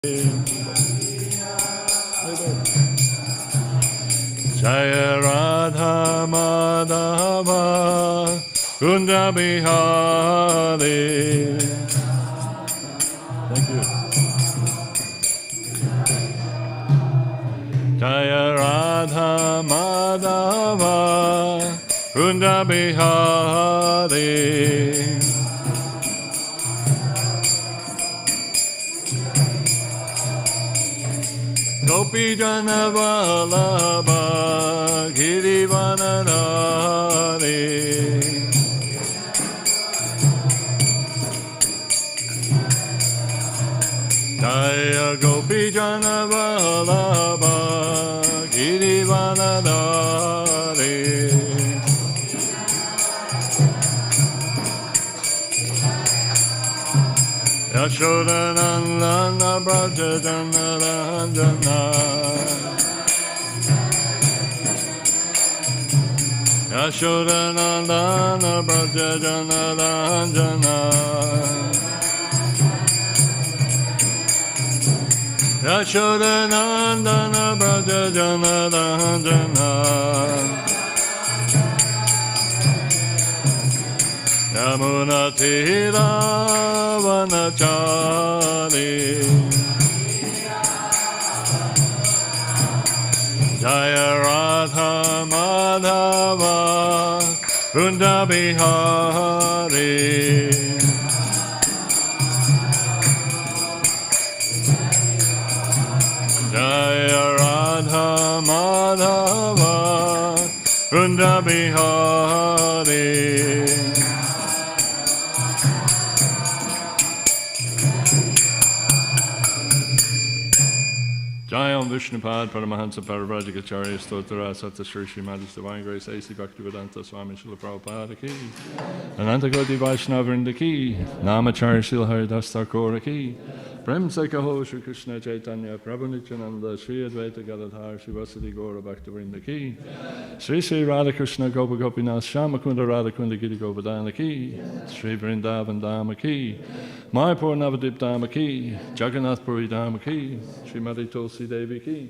Jaya Radha Madhava Kunda Bihari. Thank you. Jaya Radha Madhava Kunda Bihari. Gopi Jana Vallabha Girivanadari. Jaya Gopi Jana Vallabha Girivanadari. Yashodanandana Brajajanarandana. Yashodanandana Brajajanarandana. Yashodanandana Brajajanarandana. Yamuna Tira Vanachari. Jaya Radha Madhava Kunda Bihari. Jaya Radha Madhava Kunda Bihari. Jayam Vishnupad Paramahansa Bhaktivedanta Stotra Sata Shri Śrīmad Divine Grace A.C. Bhaktivedanta Swami Śrīla Prabhupada ki Ananta Gaudiya Vaishnava Vrinda ki Namacharya Śrīla Haridas Thakur ki Prem Sekaho Shri Krishna Chaitanya Prabhu Nityananda Shri Advaita Gadadhar Shri Vasudhi Gaura Bhaktivinoda ki Shri Shri Radha Krishna Gopa Gopinath Shyamakunda Radha Kunda Giri Govardhana ki Shri Vrindavan Dhamma ki Mayapur Navadip Dhamma ki Jagannath Puri Dhamma ki Srimati Tulsi Devi ki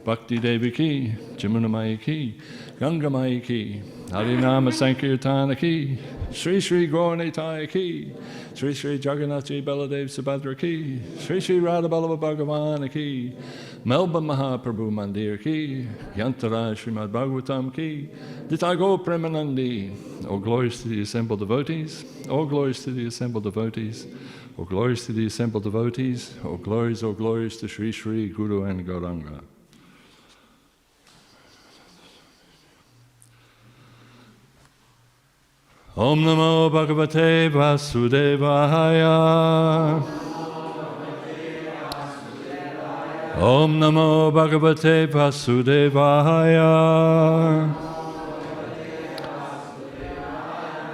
Bhakti Devi ki Jamuna Mai ki Ganga Mai ki Harinama Sankirtana ki Shri Shri Gauranitai ki Shri Shri Jagannath Ji Baladev Subhadra ki Shri Shri Radha Ballabha Bhagavan ki Melbourne Mahaprabhu Mandir ki Yantara Śrīmad Bhāgavatam ki Ditago Premanandi. All glories to the assembled devotees. All glories to the assembled devotees. All glories to the assembled devotees. All glories to Shri Shri Guru and Gauranga. Om Namo Bhagavate Vasudevaya. Om Namo Bhagavate Vasudevaya.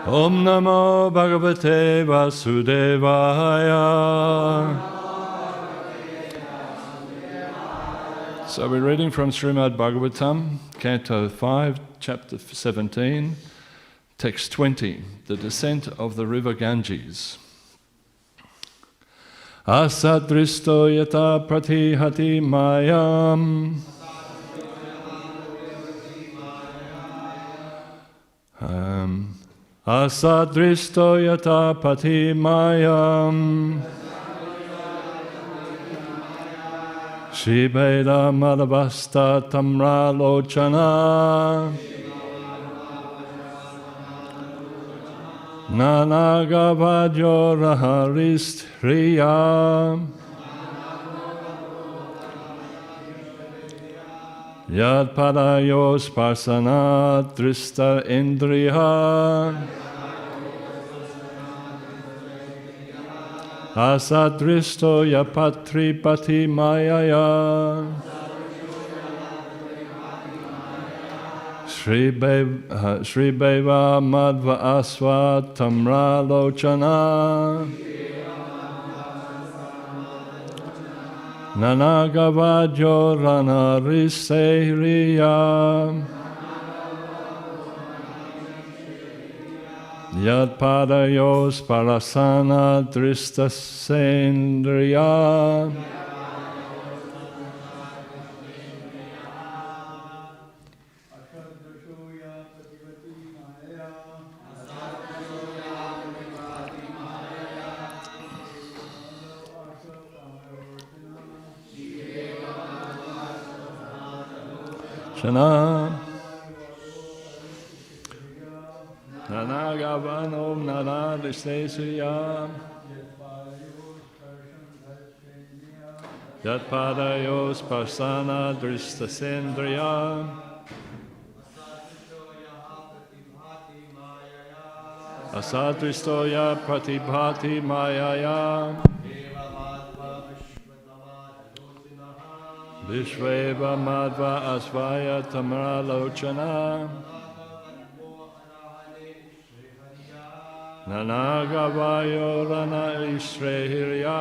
Om Namo Bhagavate Vasudevaya. So we're reading from Śrīmad Bhāgavatam, Canto 5, Chapter 17, Text 20, the descent of the river Ganges. Asadristo yata pratihati mayam. Asadristo yata pati mayam. Shibeda madhavasta tamra lochana. Nanagavadyo raharistriya. Yad padayos parsanat drista indriya. Asadristo yapatri pati mayaya. Shri Beva Madhva Asva Tamra Lochana. Nanagavadyo Rana Riseriya. Yad Padayos Parasana Drista Sendriya. Shana Nanagavanam Nanadistesuyam Yatpadayos Parsana Dristasendriyam Asadristoya Pratibhati Mayaya Vishveva Madhva Asvaya Tamaralochana Nanagavayo Rana Ishrehirya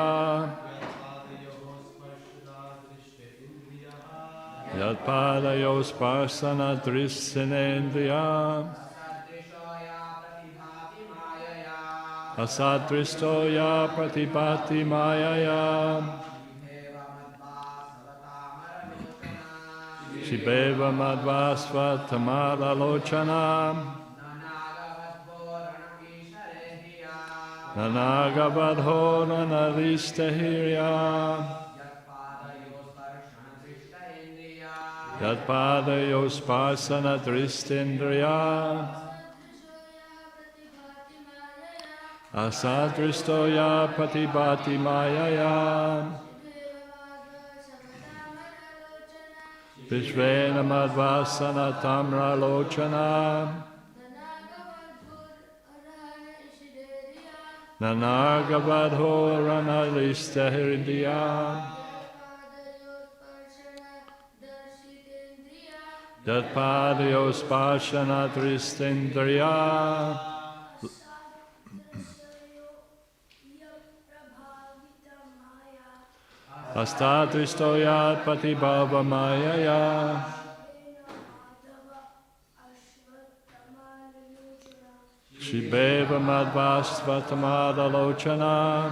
Yatpadayos Parsana Drissenendriya Asadristoya Pratibhati Mayaya Shibeva Madhvasva Tamara Lochana Nanagavadho Nanaristahirya Yatpadayos Parsana Dristendriya Asadristoya Pratibhati Mayaya Vishvena Madhvasana Tamra Lochana Nanagavadho Ranalistahirdiya Yatpadayos Parsana Dristendriya Astadristoya Patibhava Mayaya Shibeva Madhvasva Tamada Lochana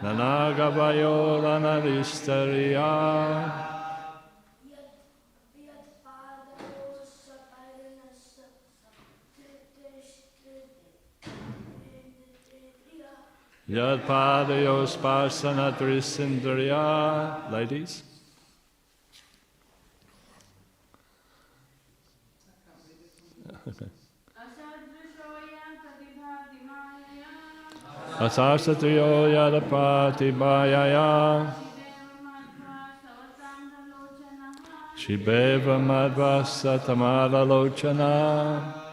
Nanagavayo Ranaristariya Yatpadayos Parsana Drisindriya. Ladies. Asasatriyo Yadapati Mayaya Shibeva Madhvasa Tamara Lochana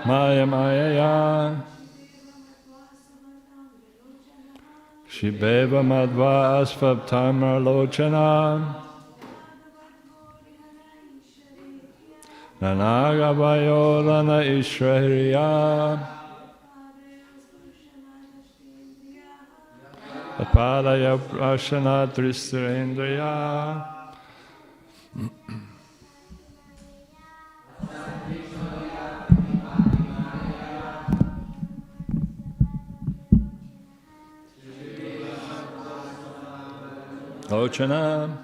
Maya Mayaya Shibeva Madhva Asvabtamar Lochana Nanagavayo Rana Ishrahiriya Apadaya Prashana Tristarendriya Lochana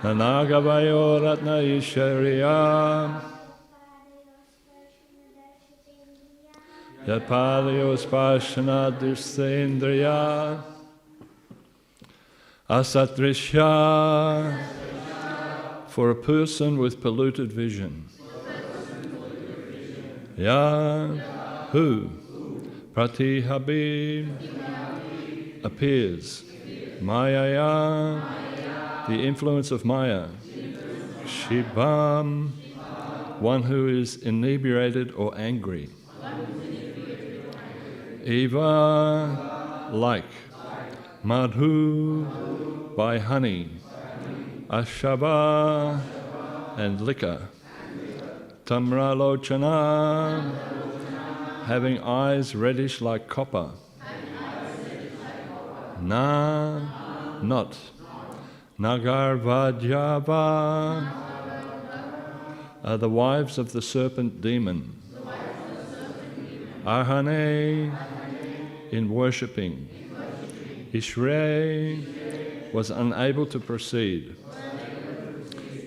Nanagavayo Ratna Ishariya Yatpadayos Parsana Drisendriya Asatrisya for a person with polluted vision. Ya who Pratihabhi appears. Mayaya, the influence of Maya. Shibam, one who is inebriated or angry. Eva, like. Madhu, by honey. Ashava, and liquor. Tamralochana, having eyes reddish like copper. Na, not. Nagarvajava, are the wives of the serpent demon. Ahane in worshipping. Hare was unable to proceed.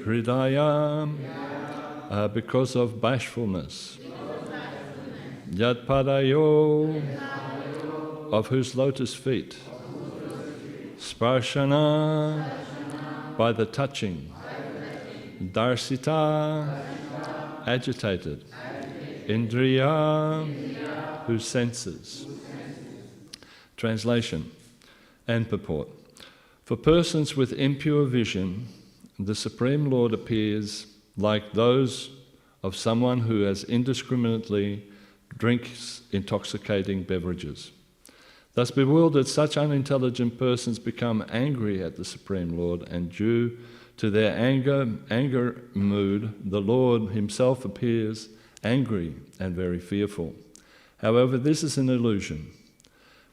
Hridaya because of bashfulness. Yatpadayo of whose lotus feet. Sparshana by the touching. Darsita agitated. Indriya whose senses. Translation and purport. For persons with impure vision, the Supreme Lord appears like those of someone who has indiscriminately drinks intoxicating beverages. Thus bewildered, such unintelligent persons become angry at the Supreme Lord, and due to their anger mood, the Lord himself appears angry and very fearful. However, this is an illusion.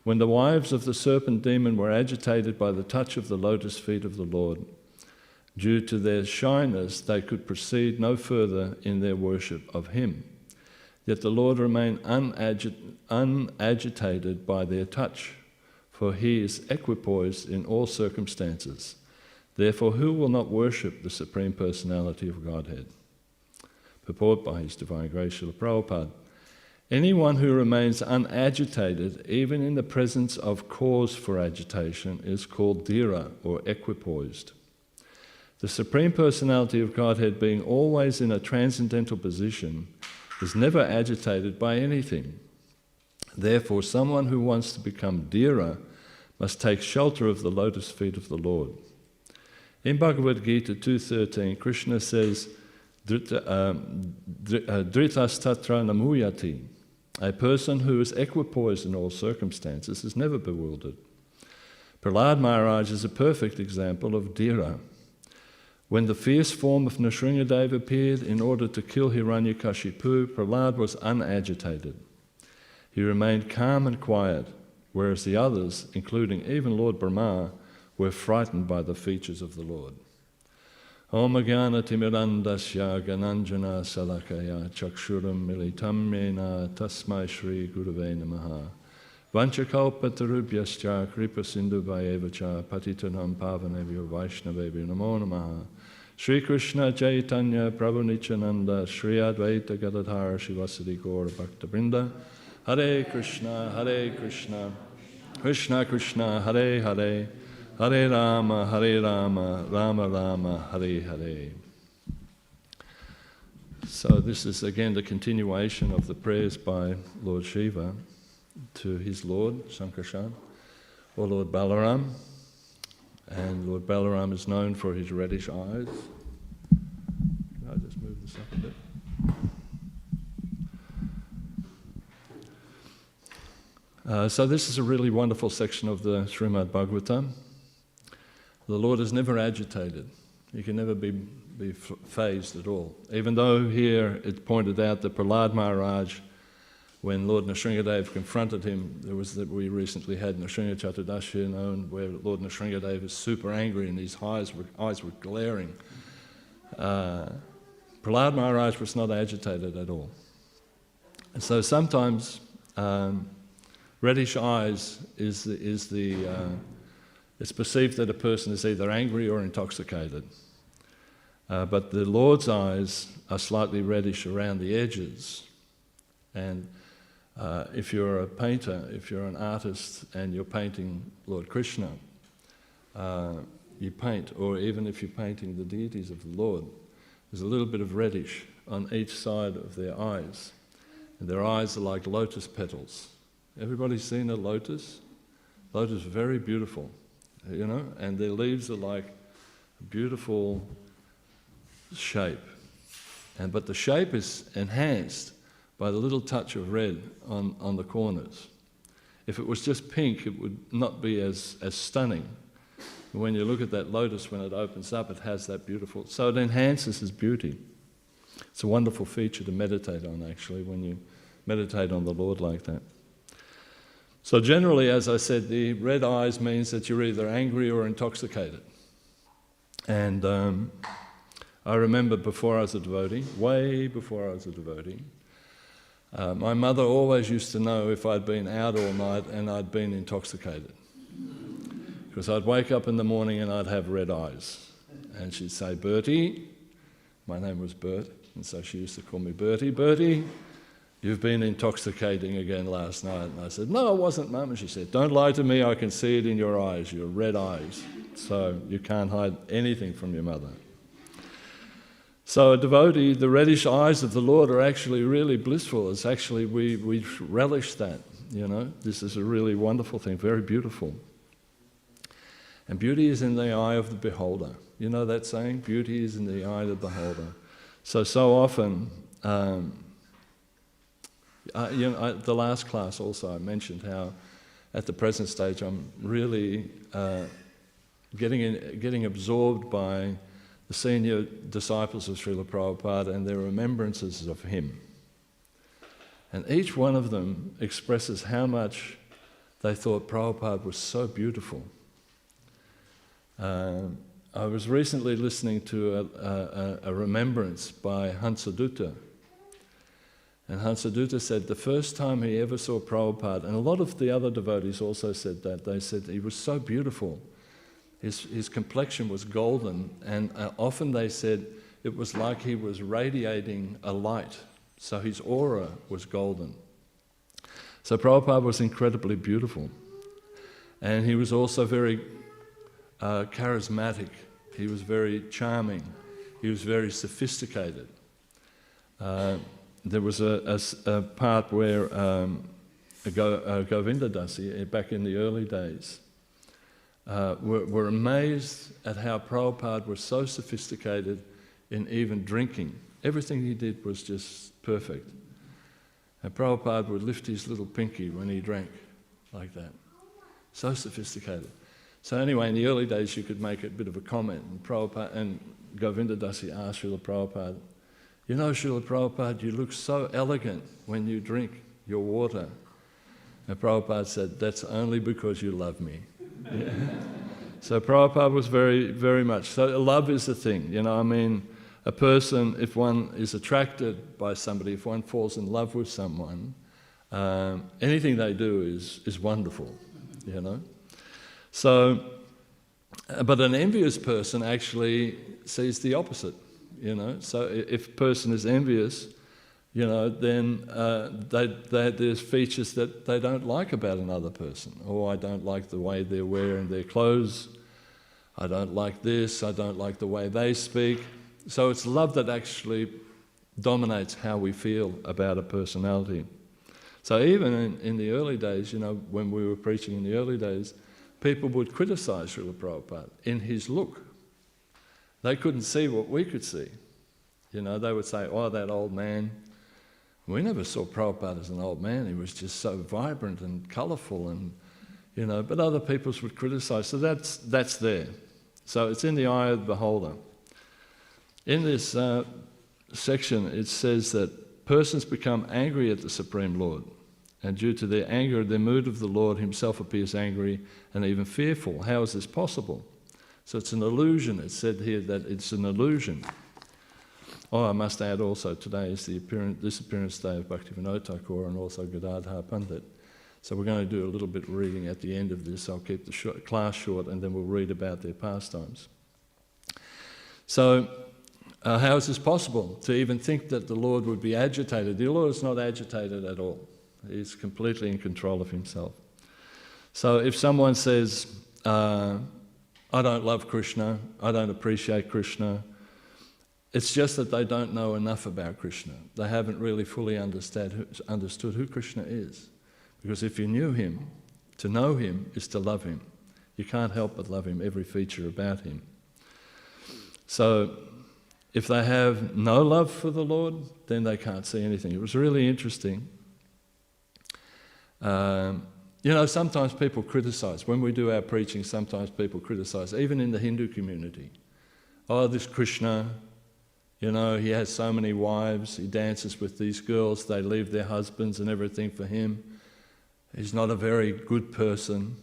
When the wives of the serpent demon were agitated by the touch of the lotus feet of the Lord, due to their shyness, they could proceed no further in their worship of him. Yet the Lord remained unagitated by their touch, for he is equipoised in all circumstances. Therefore, who will not worship the Supreme Personality of Godhead? Purport by His Divine Grace Srila Prabhupada. Anyone who remains unagitated, even in the presence of cause for agitation, is called dhira, or equipoised. The Supreme Personality of Godhead, being always in a transcendental position, is never agitated by anything. Therefore, someone who wants to become dhira must take shelter of the lotus feet of the Lord. In Bhagavad Gita 2.13, Krishna says, Dhritas tatra namuyati. A person who is equipoised in all circumstances is never bewildered. Prahlad Maharaj is a perfect example of dhira. When the fierce form of Nrsimhadev appeared in order to kill Hiranyakashipu, Prahlad was unagitated. He remained calm and quiet, whereas the others, including even Lord Brahma, were frightened by the features of the Lord. Om Jnana Timirandasya Gananjana Salakaya Chakshuram Militam Yena Tasmai Shri Gurave Namaha Vanchakalpatarubhyascha Kripa Sindhu Vayevacha Patitanam Pavanebhyo Vaishnavebhyo Namo Namaha Shri Krishna Chaitanya Prabhu Nityananda Shri Advaita Gadadhara Shivasadi Gaura Bhaktivedanta Hare Krishna Krishna Krishna Hare Hare Hare Rama, Rama Rama, Hare Hare. So this is again the continuation of the prayers by Lord Shiva to his Lord, Sankarshan, or Lord Balaram. And Lord Balaram is known for his reddish eyes. Can I just move this up a bit? So this is a really wonderful section of the Śrīmad Bhāgavatam. The Lord is never agitated. He can never be phased at all. Even though here it's pointed out that Prahlad Maharaj, when Lord Nrsimhadev confronted him, we recently had Nrsimha Chaturdashi known, where Lord Nrsimhadev is super angry and his eyes were glaring. Prahlad Maharaj was not agitated at all. And so sometimes reddish eyes it's perceived that a person is either angry or intoxicated. But the Lord's eyes are slightly reddish around the edges. And if you're a painter, if you're an artist and you're painting Lord Krishna, you paint, or even if you're painting the deities of the Lord, there's a little bit of reddish on each side of their eyes. And their eyes are like lotus petals. Everybody seen a lotus? Lotus is very beautiful. You know, and their leaves are like a beautiful shape. But the shape is enhanced by the little touch of red on the corners. If it was just pink, it would not be as stunning. When you look at that lotus, when it opens up, it has that beautiful... So it enhances its beauty. It's a wonderful feature to meditate on, actually, when you meditate on the Lord like that. So generally, as I said, the red eyes means that you're either angry or intoxicated. And I remember before I was a devotee, way before I was a devotee, my mother always used to know if I'd been out all night and I'd been intoxicated. Because I'd wake up in the morning and I'd have red eyes. And she'd say, Bertie, my name was Bert, and so she used to call me Bertie, Bertie, you've been intoxicating again last night. And I said, no, I wasn't, Mum. And she said, don't lie to me, I can see it in your eyes, your red eyes. So you can't hide anything from your mother. So a devotee, the reddish eyes of the Lord are actually really blissful. It's actually, we relish that, you know. This is a really wonderful thing, very beautiful. And beauty is in the eye of the beholder. You know that saying? Beauty is in the eye of the beholder. So often, the last class also I mentioned how at the present stage I'm really getting absorbed by the senior disciples of Srila Prabhupada and their remembrances of him. And each one of them expresses how much they thought Prabhupada was so beautiful. I was recently listening to a remembrance by Hansadutta. And Hansadutta said the first time he ever saw Prabhupada, and a lot of the other devotees also said that, they said he was so beautiful. His complexion was golden, and often they said it was like he was radiating a light, so his aura was golden. So Prabhupada was incredibly beautiful. And he was also very charismatic. He was very charming. He was very sophisticated. There was a part where Govinda Dasi, back in the early days, were amazed at how Prabhupada was so sophisticated in even drinking. Everything he did was just perfect. And Prabhupada would lift his little pinky when he drank, like that. So sophisticated. So anyway, in the early days you could make a bit of a comment, and Prabhupada and Govinda Dasi asked Srila Prabhupada, you know, Srila Prabhupada, you look so elegant when you drink your water. And Prabhupada said, that's only because you love me. Yeah. So Prabhupada was very, very much, so love is the thing, you know, I mean, a person, if one is attracted by somebody, if one falls in love with someone, anything they do is wonderful, you know. So, but an envious person actually sees the opposite, you know. So if a person is envious, you know, then there's features that they don't like about another person. Oh, I don't like the way they're wearing their clothes. I don't like this. I don't like the way they speak. So it's love that actually dominates how we feel about a personality. So even in the early days, you know, when we were preaching in the early days, people would criticize Srila Prabhupada in his look. They couldn't see what we could see. You know, they would say, oh, that old man. We never saw Prabhupada as an old man. He was just so vibrant and colourful, and, you know, but other people would criticize. So that's there. So it's in the eye of the beholder. In this section, it says that persons become angry at the Supreme Lord. And due to their anger, the mood of the Lord himself appears angry and even fearful. How is this possible? So it's an illusion. It's said here that it's an illusion. Oh, I must add also, today is this appearance day of Bhaktivedanta Thakur and also Gadadhar Pandit. So we're going to do a little bit of reading at the end of this. I'll keep the class short and then we'll read about their pastimes. So how is this possible? To even think that the Lord would be agitated. The Lord is not agitated at all. He's completely in control of himself. So if someone says, I don't love Krishna, I don't appreciate Krishna, it's just that they don't know enough about Krishna. They haven't really fully understood who Krishna is. Because if you knew him, to know him is to love him. You can't help but love him, every feature about him. So if they have no love for the Lord, then they can't see anything. It was really interesting. You know, sometimes people criticize. When we do our preaching, sometimes people criticize, even in the Hindu community. Oh, this Krishna, you know, he has so many wives, he dances with these girls, they leave their husbands and everything for him. He's not a very good person.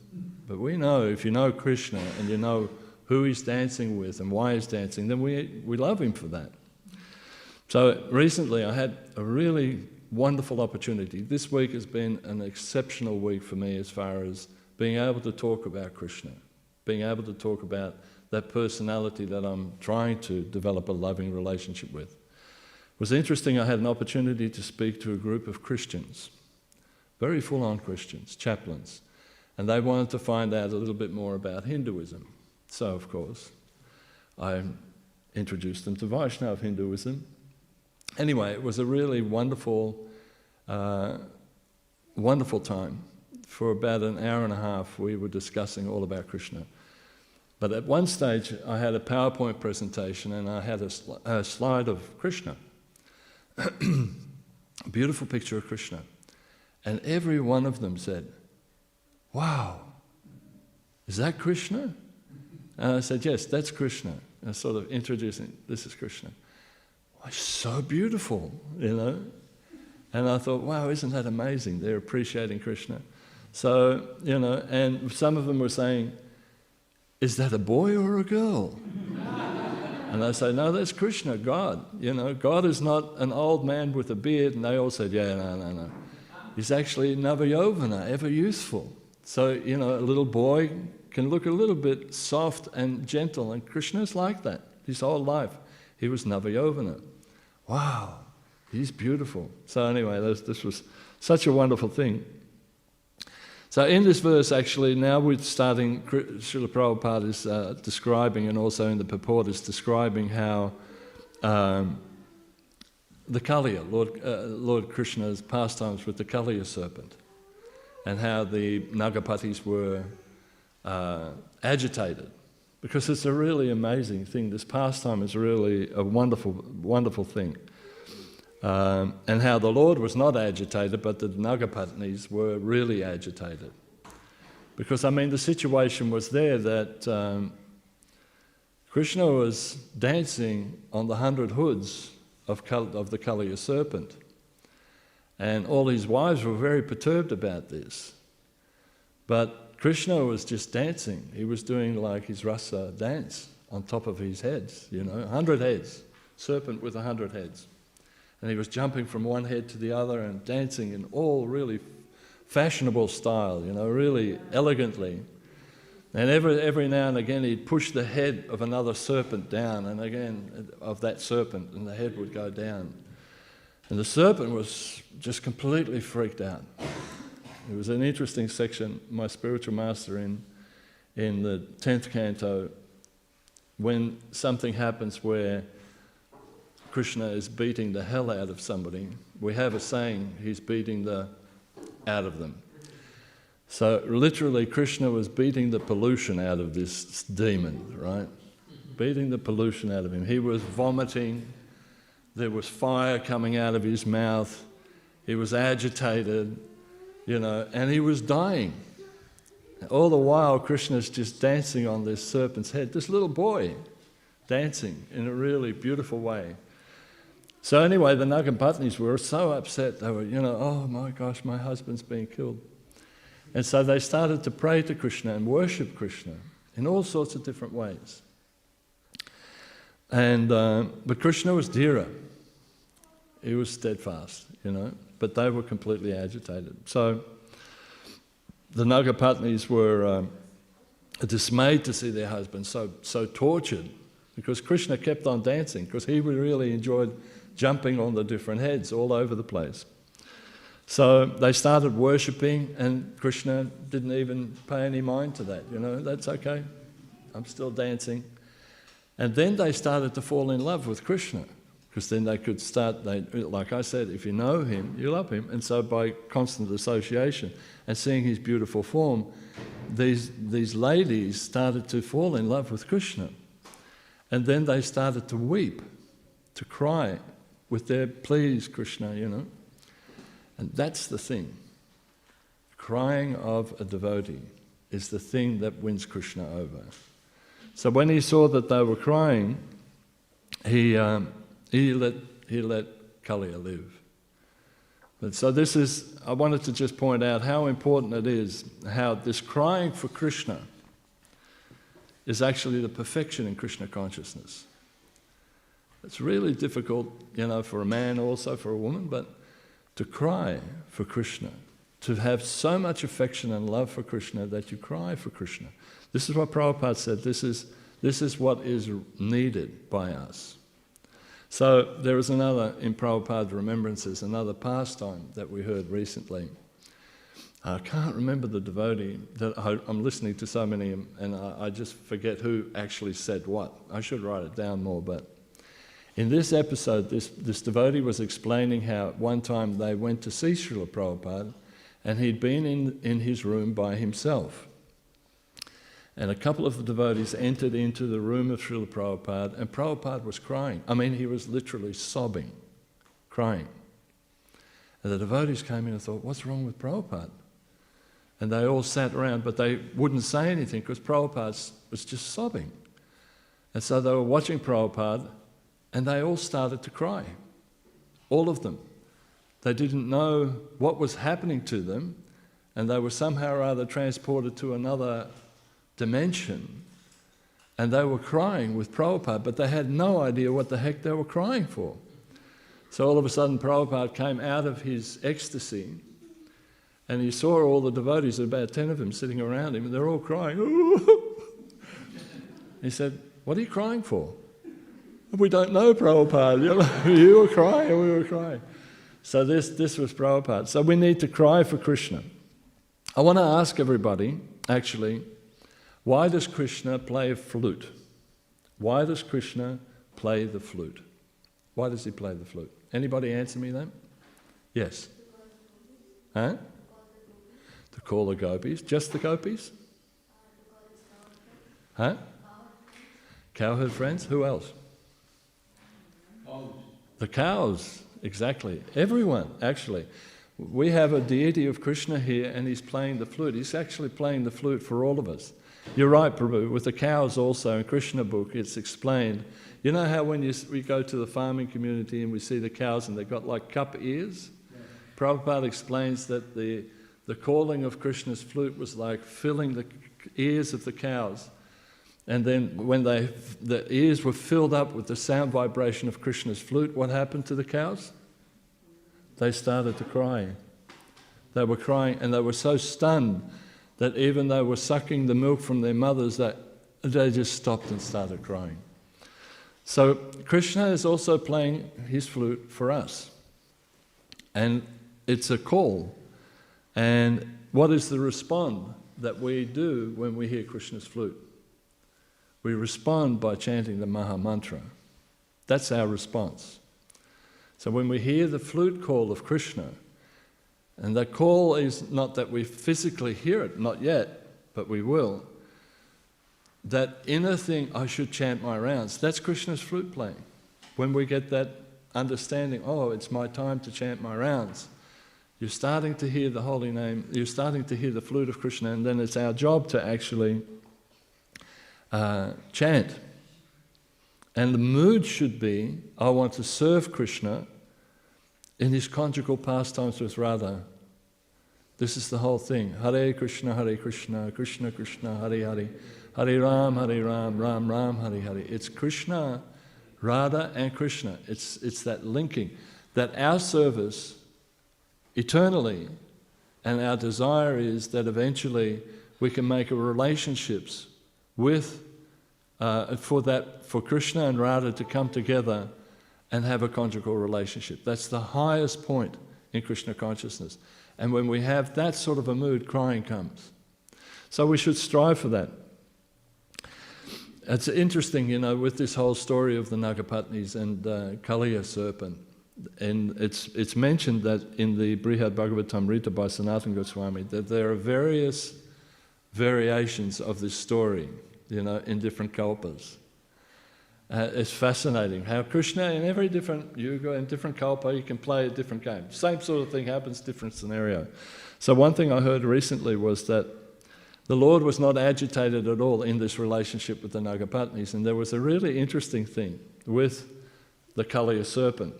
But we know, if you know Krishna and you know who he's dancing with and why he's dancing, then we love him for that. So recently I had a really wonderful opportunity. This week has been an exceptional week for me as far as being able to talk about Krishna, being able to talk about that personality that I'm trying to develop a loving relationship with. It was interesting, I had an opportunity to speak to a group of Christians, very full-on Christians, chaplains, and they wanted to find out a little bit more about Hinduism. So, of course, I introduced them to Vaishnava Hinduism. Anyway, it was a really wonderful time. For about an hour and a half, we were discussing all about Krishna. But at one stage, I had a PowerPoint presentation and I had a slide of Krishna. A beautiful picture of Krishna. And every one of them said, "Wow, is that Krishna?" And I said, "Yes, that's Krishna." And sort of introducing, "This is Krishna." "Oh, so beautiful, you know." And I thought, wow, isn't that amazing? They're appreciating Krishna. So, you know, and some of them were saying, "Is that a boy or a girl?" And I say, "No, that's Krishna, God. You know, God is not an old man with a beard." And they all said, "Yeah, no. He's actually Navayovana, ever youthful." So, you know, a little boy can look a little bit soft and gentle, and Krishna's like that. His whole life, he was Navayovana. Wow, he's beautiful. So anyway, this was such a wonderful thing. So in this verse, actually, now we're starting, Srila Prabhupada is describing, and also in the purport is describing how the Kaliya, Lord Krishna's pastimes with the Kaliya serpent, and how the Nagapatis were agitated. Because it's a really amazing thing. This pastime is really a wonderful, wonderful thing. And how the Lord was not agitated, but the Nagapatnis were really agitated. Because, I mean, the situation was there that Krishna was dancing on the 100 hoods of the Kaliya serpent. And all his wives were very perturbed about this. But Krishna was just dancing. He was doing like his rasa dance on top of his heads, you know, 100 heads, serpent with 100 heads. And he was jumping from one head to the other and dancing in all really fashionable style, you know, really elegantly. And every now and again he'd push the head of another serpent down, and again of that serpent, and the head would go down. And the serpent was just completely freaked out. It was an interesting section, my spiritual master in the 10th canto, when something happens where Krishna is beating the hell out of somebody, we have a saying, he's beating the out of them. So literally Krishna was beating the pollution out of this demon, right? Beating the pollution out of him. He was vomiting, there was fire coming out of his mouth, he was agitated, you know, and he was dying. All the while, Krishna's just dancing on this serpent's head, this little boy dancing in a really beautiful way. So anyway, the Nagapatnis were so upset. They were, you know, "Oh my gosh, my husband's being killed." And so they started to pray to Krishna and worship Krishna in all sorts of different ways. And but Krishna was dhira. He was steadfast, you know, but they were completely agitated. So the Nagapatnis were dismayed to see their husband so tortured, because Krishna kept on dancing, because he really enjoyed jumping on the different heads all over the place. So they started worshipping, and Krishna didn't even pay any mind to that, you know, that's okay, I'm still dancing. And then they started to fall in love with Krishna, because then they could start, like I said, if you know him, you love him. And so by constant association and seeing his beautiful form, these ladies started to fall in love with Krishna. And then they started to weep, to cry with their "Please, Krishna," you know. And that's the thing. Crying of a devotee is the thing that wins Krishna over. So when he saw that they were crying, he let Kaliya live. But so I wanted to just point out how important it is, how this crying for Krishna is actually the perfection in Krishna consciousness. It's really difficult, for a man, also for a woman, but to cry for Krishna, to have so much affection and love for Krishna that you cry for Krishna. This is what Prabhupada said, this is what is needed by us. So there is another, in Prabhupada's remembrances, another pastime that we heard recently. I can't remember the devotee, that I'm listening to so many and I just forget who actually said what. I should write it down more, but in this episode, this devotee was explaining how one time they went to see Srila Prabhupada and he'd been in his room by himself. And a couple of the devotees entered into the room of Srila Prabhupada and Prabhupada was crying. I mean, he was literally sobbing, crying. And the devotees came in and thought, what's wrong with Prabhupada? And they all sat around, but they wouldn't say anything because Prabhupada was just sobbing. And so they were watching Prabhupada and they all started to cry, all of them. They didn't know what was happening to them and they were somehow or other transported to another dimension and they were crying with Prabhupada, but they had no idea what the heck they were crying for. So all of a sudden Prabhupada came out of his ecstasy and he saw all the devotees, about 10 of them sitting around him, and they're all crying. He said, what are you crying for? We don't know, Prabhupada. You were crying and we were crying. So this was Prabhupada. So we need to cry for Krishna. I want to ask everybody, actually, why does Krishna play a flute? Why does Krishna play the flute? Why does he play the flute? Anybody answer me that? Yes. Huh? To call the gopis. Just the gopis? Huh? Cowherd friends? Who else? The cows, exactly. Everyone, actually. We have a deity of Krishna here and he's playing the flute. He's actually playing the flute for all of us. You're right, Prabhu. With the cows also, in Krishna book, it's explained. You know how when we go to the farming community and we see the cows and they've got like cup ears? Yeah. Prabhupada explains that the calling of Krishna's flute was like filling the ears of the cows. And then when the ears were filled up with the sound vibration of Krishna's flute, what happened to the cows? They started to cry. They were crying and they were so stunned that even though they were sucking the milk from their mothers, that they just stopped and started crying. So Krishna is also playing his flute for us. And it's a call. And what is the response that we do when we hear Krishna's flute? We respond by chanting the Maha Mantra. That's our response. So when we hear the flute call of Krishna, and that call is not that we physically hear it, not yet, but we will, that inner thing, I should chant my rounds, that's Krishna's flute playing. When we get that understanding, oh, it's my time to chant my rounds, you're starting to hear the holy name, you're starting to hear the flute of Krishna, and then it's our job to actually chant. And the mood should be, I want to serve Krishna in his conjugal pastimes with Radha. This is the whole thing. Hare Krishna, Krishna Krishna, Hare Hare. Hare Ram, Ram Ram, Hare Hare. It's Krishna, Radha and Krishna. It's that linking. That our service eternally, and our desire is that eventually we can make relationships with, for Krishna and Radha to come together and have a conjugal relationship. That's the highest point in Krishna consciousness. And when we have that sort of a mood, crying comes. So we should strive for that. It's interesting, with this whole story of the Nagapatnis and Kaliya serpent. And it's mentioned that in the Śrīmad Bhāgavatam written by Sanatana Goswami, that there are various variations of this story, in different kalpas. It's fascinating how Krishna, in every different yuga and different kalpa, you can play a different game. Same sort of thing happens, different scenario. So one thing I heard recently was that the Lord was not agitated at all in this relationship with the Nagapatnis, and there was a really interesting thing with the Kaliya serpent.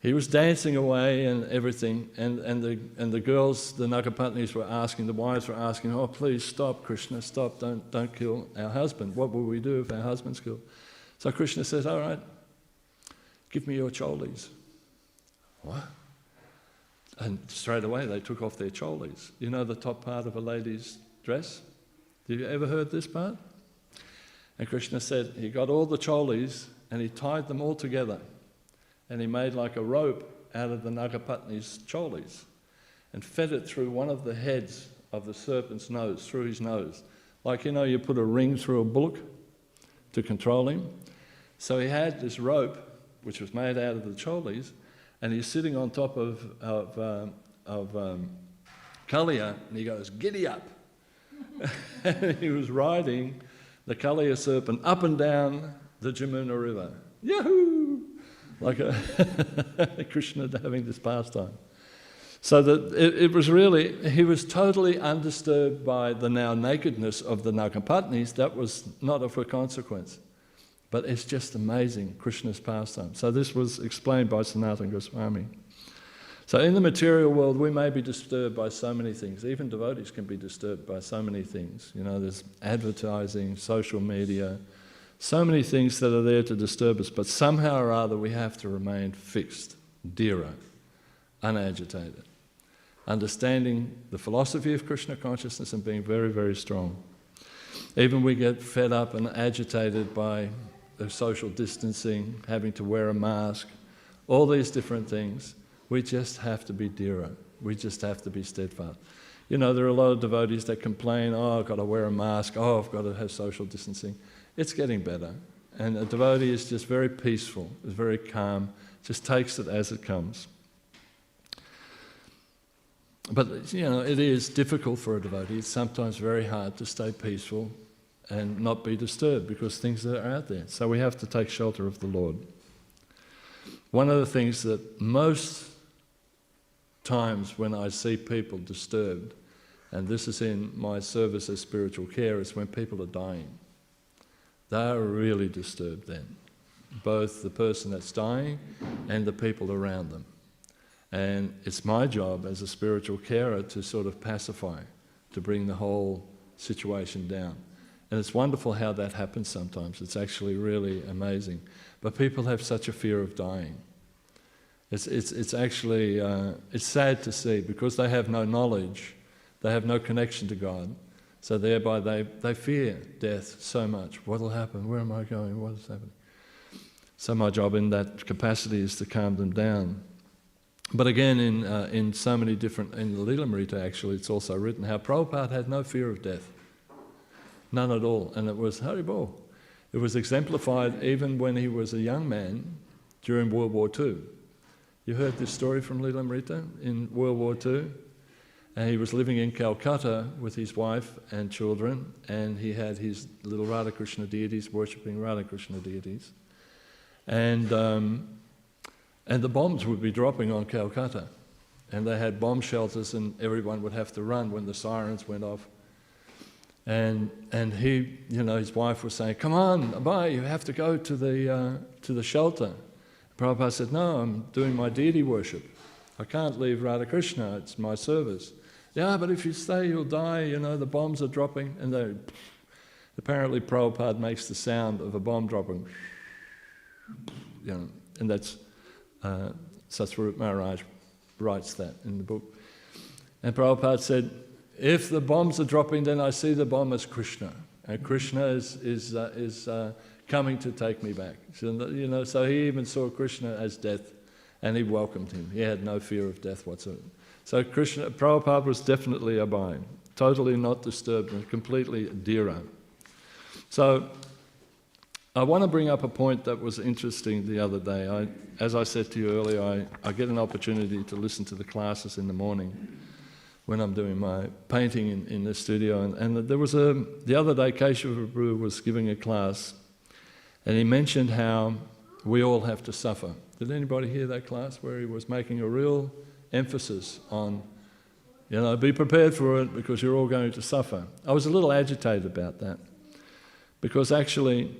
He was dancing away and everything, and the girls, the Nagapatnis were asking, the wives were asking, oh, please stop, Krishna, stop, don't kill our husband. What will we do if our husband's killed? So Krishna says, all right, give me your cholis. What? And straight away they took off their cholis. You know the top part of a lady's dress? Have you ever heard this part? And Krishna said he got all the cholis and he tied them all together. And he made like a rope out of the Nagapatni's cholis and fed it through one of the heads of the serpent's nose, through his nose. Like, you know, you put a ring through a bullock to control him. So he had this rope, which was made out of the cholis, and he's sitting on top of Kaliya, and he goes, giddy up. And he was riding the Kaliya serpent up and down the Jamuna River. Yahoo! Like Krishna having this pastime. So that it was really, he was totally undisturbed by the now nakedness of the Nagapatnis. That was not of a consequence. But it's just amazing, Krishna's pastime. So this was explained by Sanatana Goswami. So in the material world, we may be disturbed by so many things. Even devotees can be disturbed by so many things. You know, there's advertising, social media, so many things that are there to disturb us, but somehow or other we have to remain fixed, dhira, unagitated, understanding the philosophy of Krishna consciousness and being very, very strong. Even we get fed up and agitated by the social distancing, having to wear a mask, all these different things, we just have to be dhira. We just have to be steadfast. You know, there are a lot of devotees that complain, oh, I've got to wear a mask, oh, I've got to have social distancing. It's getting better. And a devotee is just very peaceful, is very calm, just takes it as it comes. But, you know, it is difficult for a devotee. It's sometimes very hard to stay peaceful and not be disturbed because things are out there. So we have to take shelter of the Lord. One of the things that most times when I see people disturbed, and this is in my service as spiritual care, is when people are dying. They are really disturbed then, both the person that's dying and the people around them. And it's my job as a spiritual carer to sort of pacify, to bring the whole situation down. And it's wonderful how that happens sometimes. It's actually really amazing. But people have such a fear of dying. It's actually, it's sad to see because they have no knowledge, they have no connection to God. So thereby they fear death so much. What will happen? Where am I going? What is happening? So my job in that capacity is to calm them down. But again, in so many different, in the Lilamrita actually, it's also written how Prabhupada had no fear of death. None at all. And it was Haribol. It was exemplified even when he was a young man during World War II. You heard this story from Lilamrita in World War II? And he was living in Calcutta with his wife and children, and he had his little Radha Krishna deities, worshipping Radha Krishna deities. And the bombs would be dropping on Calcutta. And they had bomb shelters and everyone would have to run when the sirens went off. And he, you know, his wife was saying, come on, Abhay, you have to go to the shelter. Prabhupada said, no, I'm doing my deity worship. I can't leave Radha Krishna, it's my service. Yeah, but if you stay, you'll die, you know, the bombs are dropping. And apparently Prabhupada makes the sound of a bomb dropping. You know, and that's, Satsvarup Maharaj writes that in the book. And Prabhupada said, if the bombs are dropping, then I see the bomb as Krishna. And Krishna is coming to take me back. So, you know, so he even saw Krishna as death. And he welcomed him. He had no fear of death whatsoever. So Prabhupada was definitely Abhay, totally not disturbed and completely dhira. So I want to bring up a point that was interesting the other day. As I said to you earlier, I get an opportunity to listen to the classes in the morning when I'm doing my painting in the studio. And there was the other day Keshava Prabhu was giving a class and he mentioned how we all have to suffer. Did anybody hear that class where he was making a real emphasis on, you know, be prepared for it because you're all going to suffer? I was a little agitated about that because actually,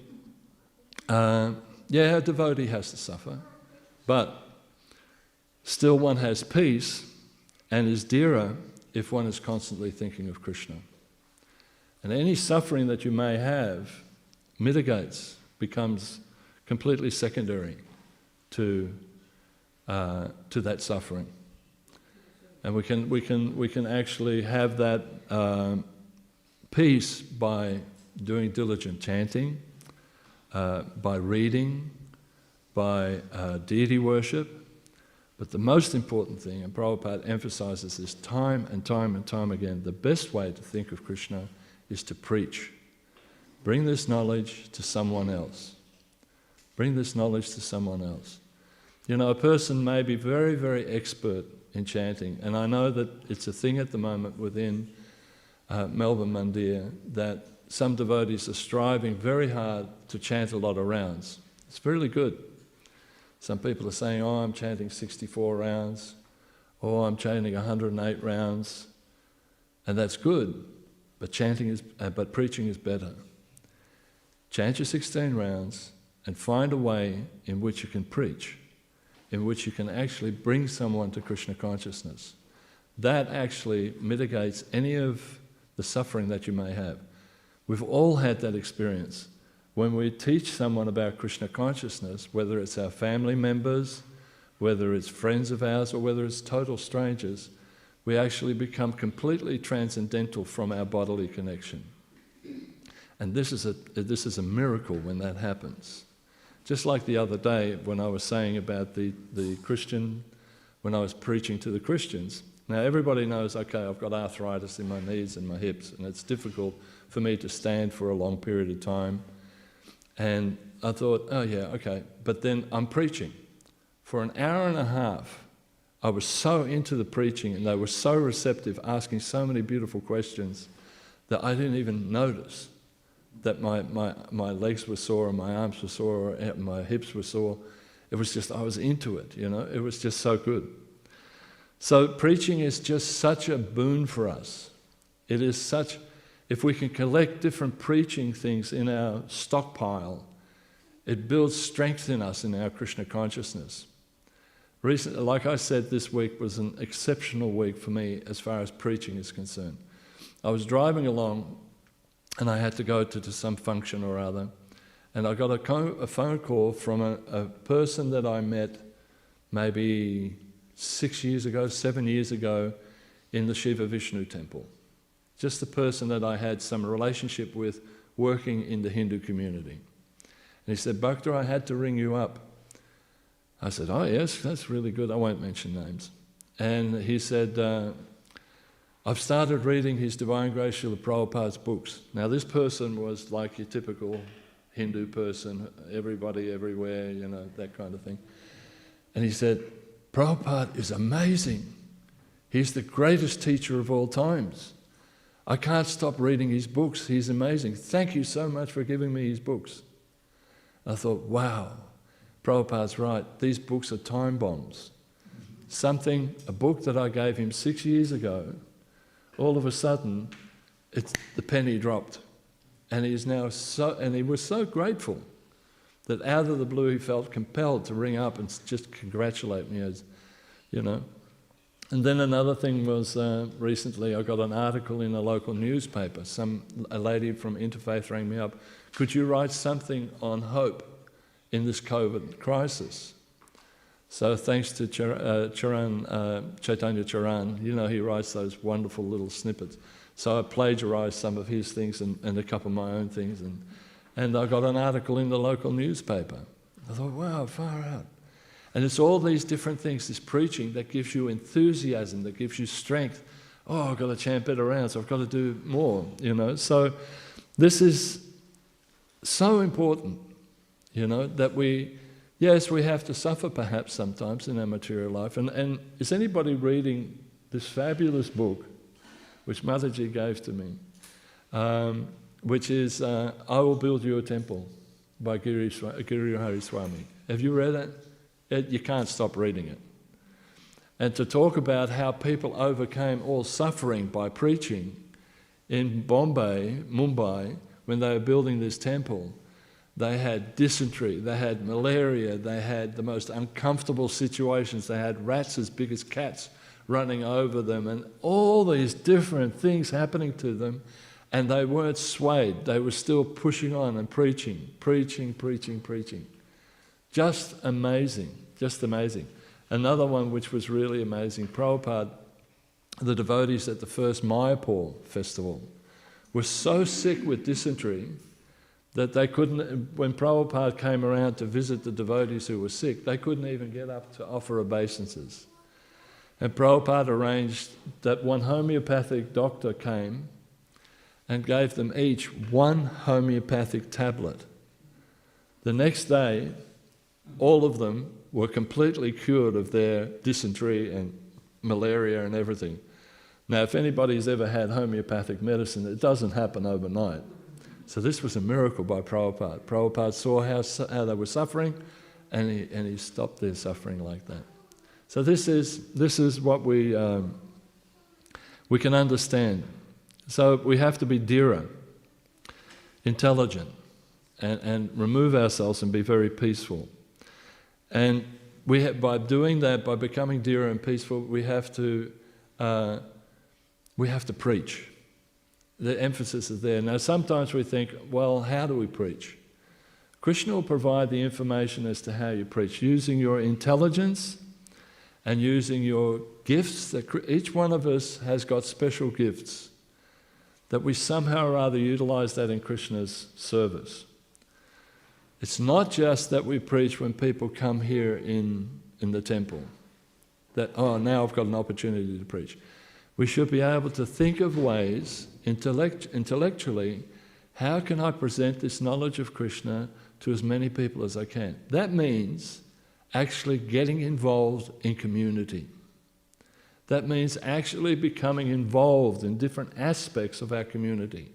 a devotee has to suffer, but still one has peace and is dearer if one is constantly thinking of Krishna. And any suffering that you may have mitigates, becomes completely secondary to that suffering. And we can actually have that peace by doing diligent chanting, by reading, by deity worship. But the most important thing, and Prabhupada emphasizes this time and time and time again, the best way to think of Krishna is to preach. Bring this knowledge to someone else. Bring this knowledge to someone else. You know, a person may be very, very expert in chanting, and I know that it's a thing at the moment within Melbourne Mandir that some devotees are striving very hard to chant a lot of rounds. It's really good. Some people are saying, oh, I'm chanting 64 rounds, or I'm chanting 108 rounds, and that's good, but preaching is better. Chant your 16 rounds and find a way in which you can preach, in which you can actually bring someone to Krishna consciousness. That actually mitigates any of the suffering that you may have. We've all had that experience. When we teach someone about Krishna consciousness, whether it's our family members, whether it's friends of ours, or whether it's total strangers, we actually become completely transcendental from our bodily connection. And this is a miracle when that happens. Just like the other day when I was saying about the Christian, when I was preaching to the Christians. Now everybody knows, okay, I've got arthritis in my knees and my hips, and it's difficult for me to stand for a long period of time. And I thought, oh yeah, okay. But then I'm preaching. For an hour and a half, I was so into the preaching and they were so receptive, asking so many beautiful questions that I didn't even notice that my legs were sore and my arms were sore and my hips were sore. It was just, I was into it, you know. It was just so good. So preaching is just such a boon for us. It is such... If we can collect different preaching things in our stockpile, it builds strength in us in our Krishna consciousness. Recently, like I said, this week was an exceptional week for me as far as preaching is concerned. I was driving along and I had to go to some function or other, and I got a phone call from a person that I met maybe 7 years ago in the Shiva Vishnu temple. Just the person that I had some relationship with working in the Hindu community. And he said, Bhakta, I had to ring you up. I said, oh yes, that's really good. I won't mention names. And he said, I've started reading His Divine Grace Srila Prabhupada's books. Now this person was like your typical Hindu person, everybody, everywhere, you know, that kind of thing. And he said, Prabhupada is amazing. He's the greatest teacher of all times. I can't stop reading his books. He's amazing. Thank you so much for giving me his books. I thought, wow, Prabhupada's right. These books are time bombs. A book that I gave him 6 years ago, all of a sudden, the penny dropped. And he was so grateful that out of the blue he felt compelled to ring up and just congratulate me, as you know. And then another thing was recently I got an article in a local newspaper. A lady from Interfaith rang me up. Could you write something on hope in this COVID crisis? So thanks to Chaitanya Charan, you know, he writes those wonderful little snippets. So I plagiarised some of his things and a couple of my own things, and I got an article in the local newspaper. I thought, wow, far out. And it's all these different things, this preaching that gives you enthusiasm, that gives you strength. Oh, I've got to chant better rounds, I've got to do more, you know. So this is so important, you know, that we have to suffer perhaps sometimes in our material life. And is anybody reading this fabulous book, which Mataji gave to me, which is I Will Build You a Temple by Giri Hare Swami? Have you read it? You can't stop reading it. And to talk about how people overcame all suffering by preaching in Mumbai, when they were building this temple, they had dysentery, they had malaria, they had the most uncomfortable situations, they had rats as big as cats running over them, and all these different things happening to them, and they weren't swayed. They were still pushing on and preaching. Just amazing, just amazing. Another one which was really amazing, Prabhupada, the devotees at the first Mayapur festival were so sick with dysentery that they couldn't, when Prabhupada came around to visit the devotees who were sick, they couldn't even get up to offer obeisances. And Prabhupada arranged that one homeopathic doctor came and gave them each one homeopathic tablet. The next day, all of them were completely cured of their dysentery and malaria and everything. Now, if anybody's ever had homeopathic medicine, it doesn't happen overnight. So this was a miracle by Prabhupada. Prabhupada saw how they were suffering, and he stopped their suffering like that. So this is what we can understand. So we have to be dhira, intelligent, and remove ourselves and be very peaceful. And by doing that, by becoming dhira and peaceful, we have to preach. The emphasis is there. Now, sometimes we think, well, how do we preach? Krishna will provide the information as to how you preach, using your intelligence and using your gifts. That each one of us has got special gifts, that we somehow or other utilize that in Krishna's service. It's not just that we preach when people come here in the temple, that, oh, now I've got an opportunity to preach. We should be able to think of ways, intellectually, how can I present this knowledge of Krishna to as many people as I can? That means actually getting involved in community. That means actually becoming involved in different aspects of our community.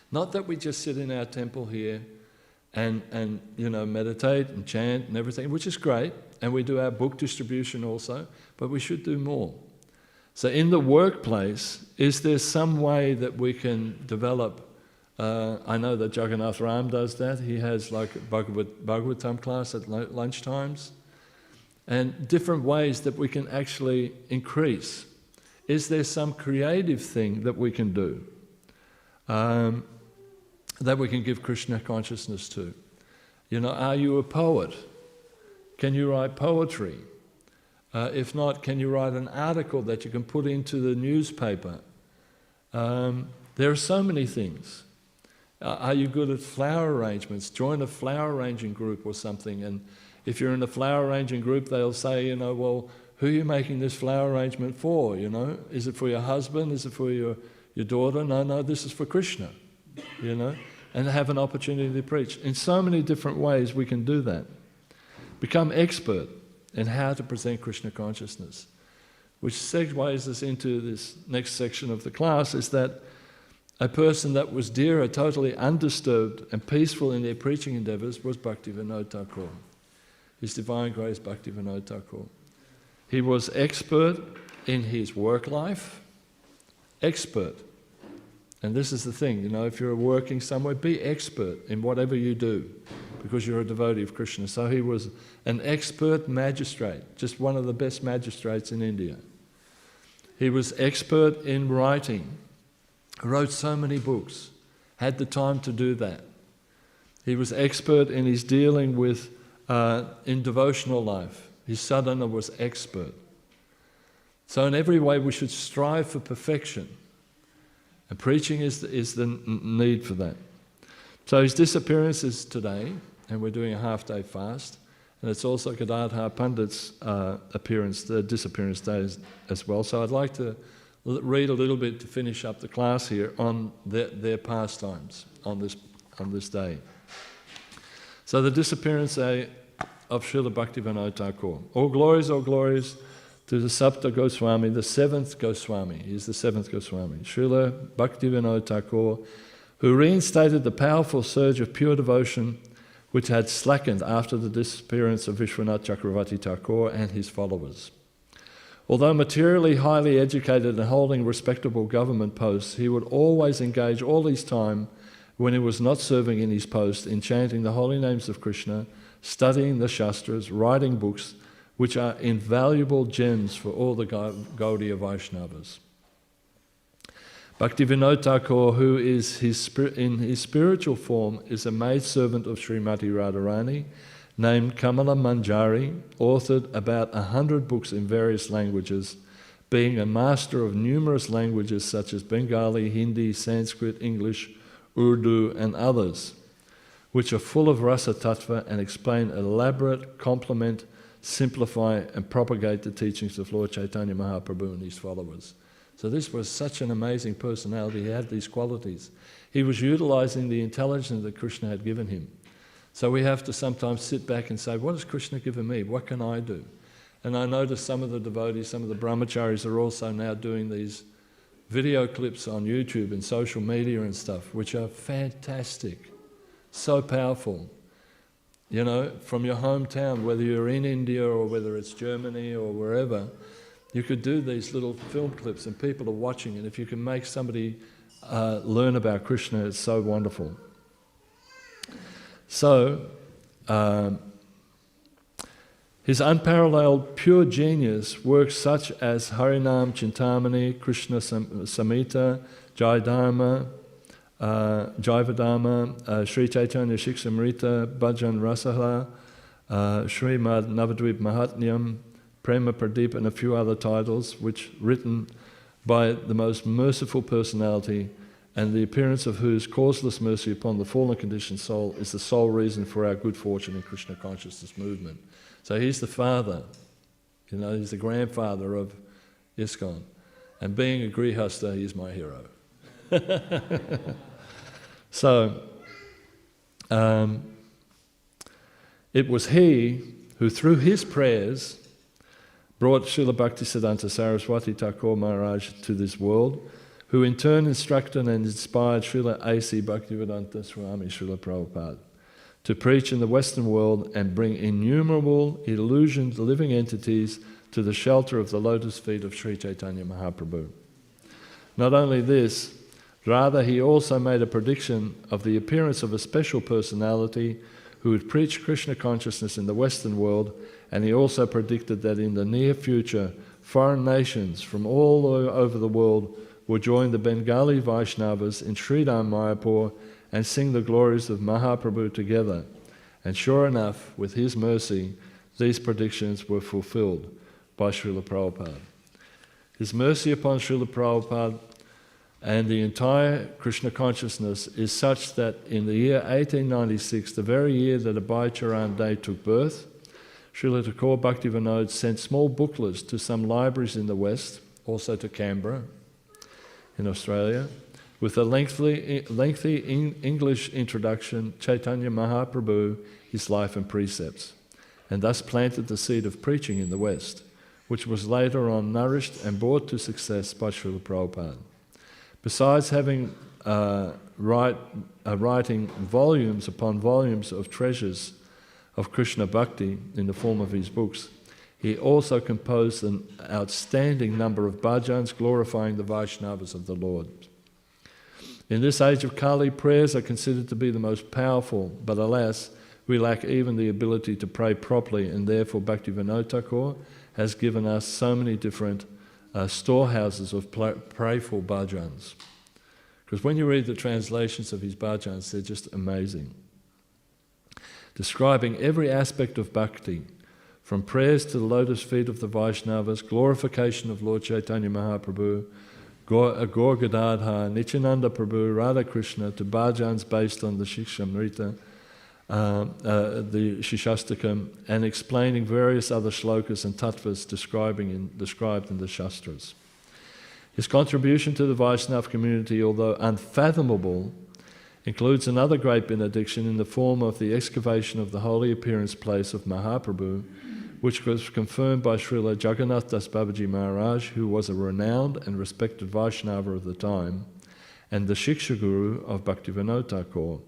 Not that we just sit in our temple here and meditate and chant and everything, which is great, and we do our book distribution also, but we should do more. So in the workplace, is there some way that we can develop? I know that Jagannath Ram does that. He has like a Bhagavatam class at lunchtimes, and different ways that we can actually increase. Is there some creative thing that we can do, that we can give Krishna consciousness to? Are you a poet? Can you write poetry? If not, can you write an article that you can put into the newspaper? There are so many things. Are you good at flower arrangements? Join a flower arranging group or something. And if you're in a flower arranging group, they'll say, well, who are you making this flower arrangement for? Is it for your husband? Is it for your daughter? No, this is for Krishna. And have an opportunity to preach. In so many different ways we can do that. Become expert in how to present Krishna consciousness. Which segues us into this next section of the class, is that a person that was dhira, totally undisturbed and peaceful in their preaching endeavours, was Bhaktivedanta Thakur. His Divine Grace Bhaktivedanta Thakur. He was expert in his work life. Expert. And this is the thing, if you're working somewhere, be expert in whatever you do, because you're a devotee of Krishna. So he was an expert magistrate, just one of the best magistrates in India. He was expert in writing, wrote so many books, had the time to do that. He was expert in his dealing with, in devotional life. His sadhana was expert. So in every way we should strive for perfection. And preaching is the need for that. So his disappearance is today, and we're doing a half-day fast. And it's also Gadadhar Pandit's disappearance day as well. So I'd like to read a little bit to finish up the class here on their pastimes on this day. So the disappearance day of Srila Bhaktivedanta Thakur. All glories to the Sapta Goswami, the seventh Goswami. He's the seventh Goswami. Srila Bhaktivedanta Thakur, who reinstated the powerful surge of pure devotion which had slackened after the disappearance of Vishwanath Chakravarti Thakur and his followers. Although materially highly educated and holding respectable government posts, he would always engage all his time when he was not serving in his post, in chanting the holy names of Krishna, studying the Shastras, writing books, which are invaluable gems for all the Gaudiya Vaishnavas. Bhaktivedanta Thakur, who is in his spiritual form, is a maidservant of Srimati Radharani, named Kamala Manjari, authored about 100 books in various languages, being a master of numerous languages such as Bengali, Hindi, Sanskrit, English, Urdu and others, which are full of rasa tattva and explain, elaborate, complement, simplify and propagate the teachings of Lord Chaitanya Mahaprabhu and his followers. So this was such an amazing personality. He had these qualities. He was utilizing the intelligence that Krishna had given him. So we have to sometimes sit back and say, what has Krishna given me? What can I do? And I notice some of the devotees, some of the brahmacharis are also now doing these video clips on YouTube and social media and stuff, which are fantastic, so powerful. You know, from your hometown, whether you're in India or whether it's Germany or wherever, you could do these little film clips and people are watching, and if you can make somebody learn about Krishna, it's so wonderful. So, his unparalleled pure genius works such as Harinam Chintamani, Krishna Samhita, Jayadharma, Jayavadharma, Sri Chaitanya Shikshamrita, Bhajan Rasaha, Śrīmad Navadvip Mahatmyam, Prema Pradeep and a few other titles, which written by the most merciful personality, and the appearance of whose causeless mercy upon the fallen conditioned soul is the sole reason for our good fortune in Krishna consciousness movement. So he's the father, you know, he's the grandfather of ISKCON. And being a Grihastha, he's my hero. So, it was he who, through his prayers, brought Srila Bhaktisiddhanta Saraswati Thakur Maharaj to this world, who in turn instructed and inspired Srila A.C. Bhaktivedanta Swami Srila Prabhupada to preach in the Western world and bring innumerable illusioned living entities to the shelter of the lotus feet of Sri Chaitanya Mahaprabhu. Not only this, rather he also made a prediction of the appearance of a special personality who would preach Krishna consciousness in the Western world, and he also predicted that in the near future, foreign nations from all over the world will join the Bengali Vaishnavas in Sridham Mayapur and sing the glories of Mahaprabhu together. And sure enough, with his mercy, these predictions were fulfilled by Srila Prabhupada. His mercy upon Srila Prabhupada and the entire Krishna consciousness is such that in the year 1896, the very year that Abhay Charan Day took birth, Srila Thakur Bhaktivinoda sent small booklets to some libraries in the West, also to Canberra in Australia, with a lengthy English introduction, Chaitanya Mahaprabhu, his life and precepts, and thus planted the seed of preaching in the West, which was later on nourished and brought to success by Srila Prabhupada. Besides having writing volumes upon volumes of treasures of Krishna Bhakti in the form of his books, he also composed an outstanding number of bhajans glorifying the Vaishnavas of the Lord. In this age of Kali, prayers are considered to be the most powerful, but alas, we lack even the ability to pray properly, and therefore Bhaktivedanta Thakur has given us so many different storehouses of prayerful bhajans. Because when you read the translations of his bhajans, they're just amazing. Describing every aspect of bhakti, from prayers to the lotus feet of the Vaishnavas, glorification of Lord Chaitanya Mahaprabhu, Gaur Gadadhar, Nityananda Prabhu, Radha Krishna, to bhajans based on the Shikshamrita, the Shishastakam, and explaining various other shlokas and tattvas described in the Shastras. His contribution to the Vaishnava community, although unfathomable, includes another great benediction in the form of the excavation of the holy appearance place of Mahaprabhu, which was confirmed by Srila Jagannath Das Babaji Maharaj, who was a renowned and respected Vaishnava of the time, and the Shiksha Guru of Bhaktivedanta Thakur,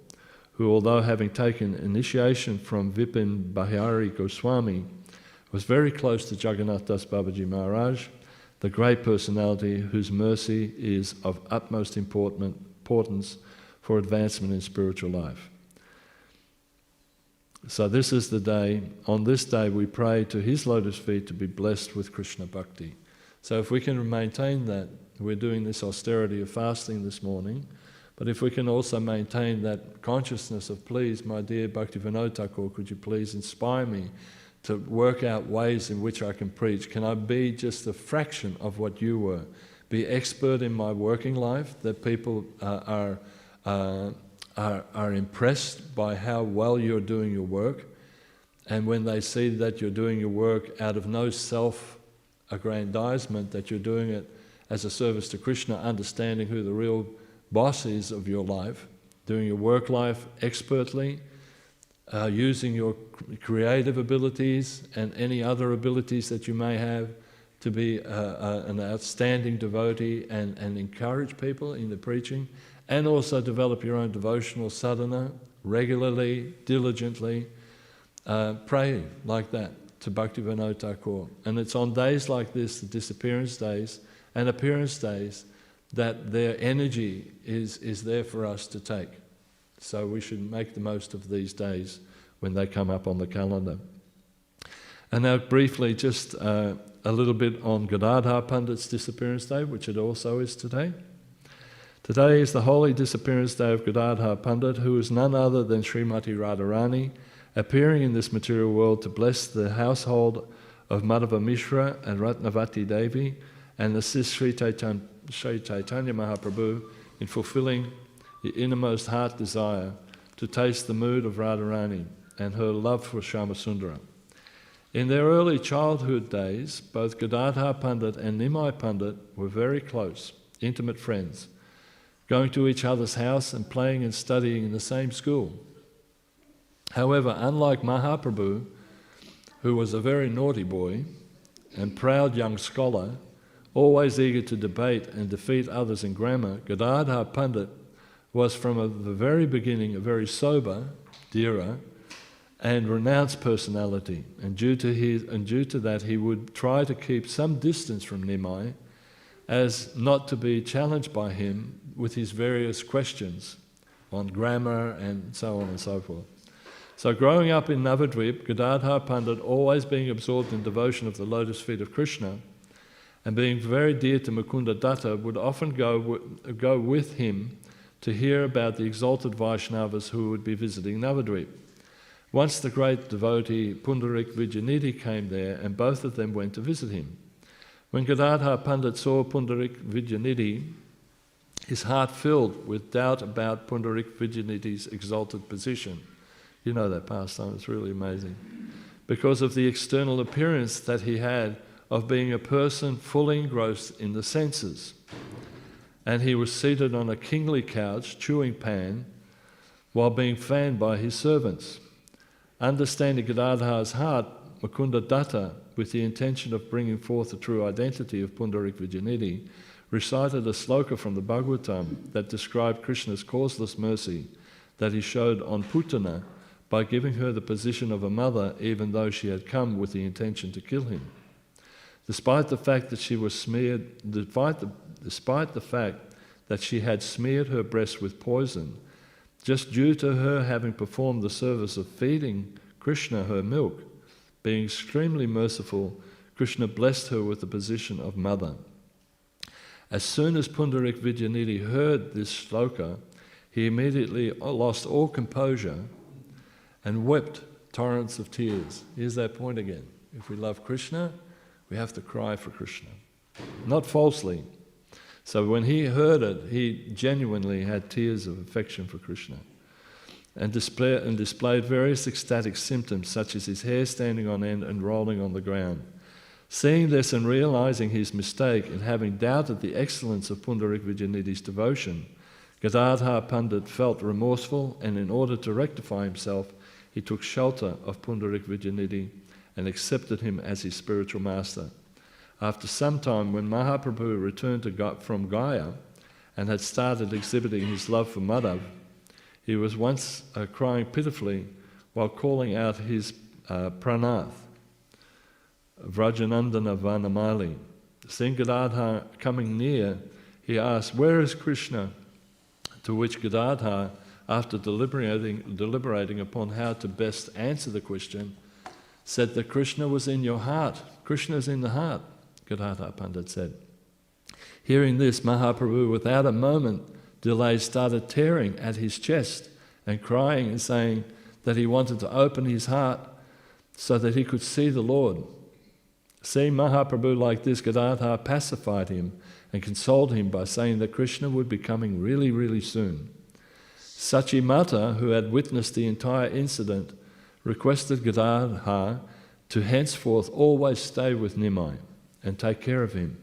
who, although having taken initiation from Vipin Bihari Goswami, was very close to Jagannath Das Babaji Maharaj, the great personality whose mercy is of utmost importance for advancement in spiritual life. So this is the day, on this day we pray to his lotus feet to be blessed with Krishna Bhakti. So if we can maintain that, we're doing this austerity of fasting this morning, but if we can also maintain that consciousness of, please, my dear Bhaktivedanta Thakur, could you please inspire me to work out ways in which I can preach? Can I be just a fraction of what you were? Be expert in my working life, that people are impressed by how well you're doing your work, and when they see that you're doing your work out of no self-aggrandizement, that you're doing it as a service to Krishna, understanding who the real boss is of your life, doing your work life expertly, using your creative abilities and any other abilities that you may have to be an outstanding devotee and encourage people in the preaching, and also develop your own devotional sadhana regularly, diligently. Pray like that to Bhaktivedanta Thakur. And it's on days like this, the disappearance days and appearance days, that their energy is there for us to take. So we should make the most of these days when they come up on the calendar. And now briefly, just a little bit on Gadadhar Pandit's disappearance day, which it also is today. Today is the holy disappearance day of Gadadhar Pandit, who is none other than Srimati Radharani, appearing in this material world to bless the household of Madhava Mishra and Ratnavati Devi, and assist Sri Chaitanya Mahaprabhu in fulfilling the innermost heart desire to taste the mood of Radharani and her love for Shyamasundara. In their early childhood days, both Gadadhar Pandit and Nimai Pandit were very close, intimate friends, going to each other's house and playing and studying in the same school. However, unlike Mahaprabhu, who was a very naughty boy and proud young scholar, always eager to debate and defeat others in grammar, Gadadhar Pandit was from the very beginning a very sober, dhira, and renounced personality, and due to that he would try to keep some distance from Nimai, as not to be challenged by him with his various questions on grammar and so on and so forth. So growing up in Navadvip, Gadadhar Pandit, always being absorbed in devotion of the lotus feet of Krishna, and being very dear to Mukunda Datta, would often go with him to hear about the exalted Vaishnavas who would be visiting Navadvip. Once the great devotee Pundarik Vijayanidhi came there, and both of them went to visit him. When Gadadhar Pandit saw Pundarik Vijayanidhi, his heart filled with doubt about Pundarik Vijayanidhi's exalted position. You know that pastime, it's really amazing. Because of the external appearance that he had of being a person fully engrossed in the senses. And he was seated on a kingly couch, chewing pan, while being fanned by his servants. Understanding Gadadhar's heart, Mukunda Datta, with the intention of bringing forth the true identity of Pundarik Vijayanidhi, recited a sloka from the Bhagavatam that described Krishna's causeless mercy that he showed on Putana by giving her the position of a mother, even though she had come with the intention to kill him. Despite the fact that she had smeared her breast with poison, just due to her having performed the service of feeding Krishna her milk, being extremely merciful, Krishna blessed her with the position of mother. As soon as Pundarik Vijayanidhi heard this shloka, he immediately lost all composure and wept torrents of tears. Here's that point again. If we love Krishna, we have to cry for Krishna, not falsely. So when he heard it, he genuinely had tears of affection for Krishna, and displayed various ecstatic symptoms, such as his hair standing on end and rolling on the ground. Seeing this and realizing his mistake in having doubted the excellence of Pundarik Vijayanidhi's devotion, Gadadhar Pandit felt remorseful, and in order to rectify himself, he took shelter of Pundarik Vijayanidhi and accepted him as his spiritual master. After some time, when Mahaprabhu returned from Gaya and had started exhibiting his love for Madhav, he was once crying pitifully while calling out his pranath, Vrajanandana Vanamali. Seeing Gadadhar coming near, he asked, "Where is Krishna?" To which Gadadhar, after deliberating upon how to best answer the question, said that Krishna was in your heart. Krishna is in the heart, Gadadhar Pandit said. Hearing this, Mahaprabhu, without a moment delay, started tearing at his chest and crying and saying that he wanted to open his heart so that he could see the Lord. Seeing Mahaprabhu like this, Gadadhar pacified him and consoled him by saying that Krishna would be coming really, really soon. Sachimata, who had witnessed the entire incident, requested Gadadhar to henceforth always stay with Nimai and take care of him.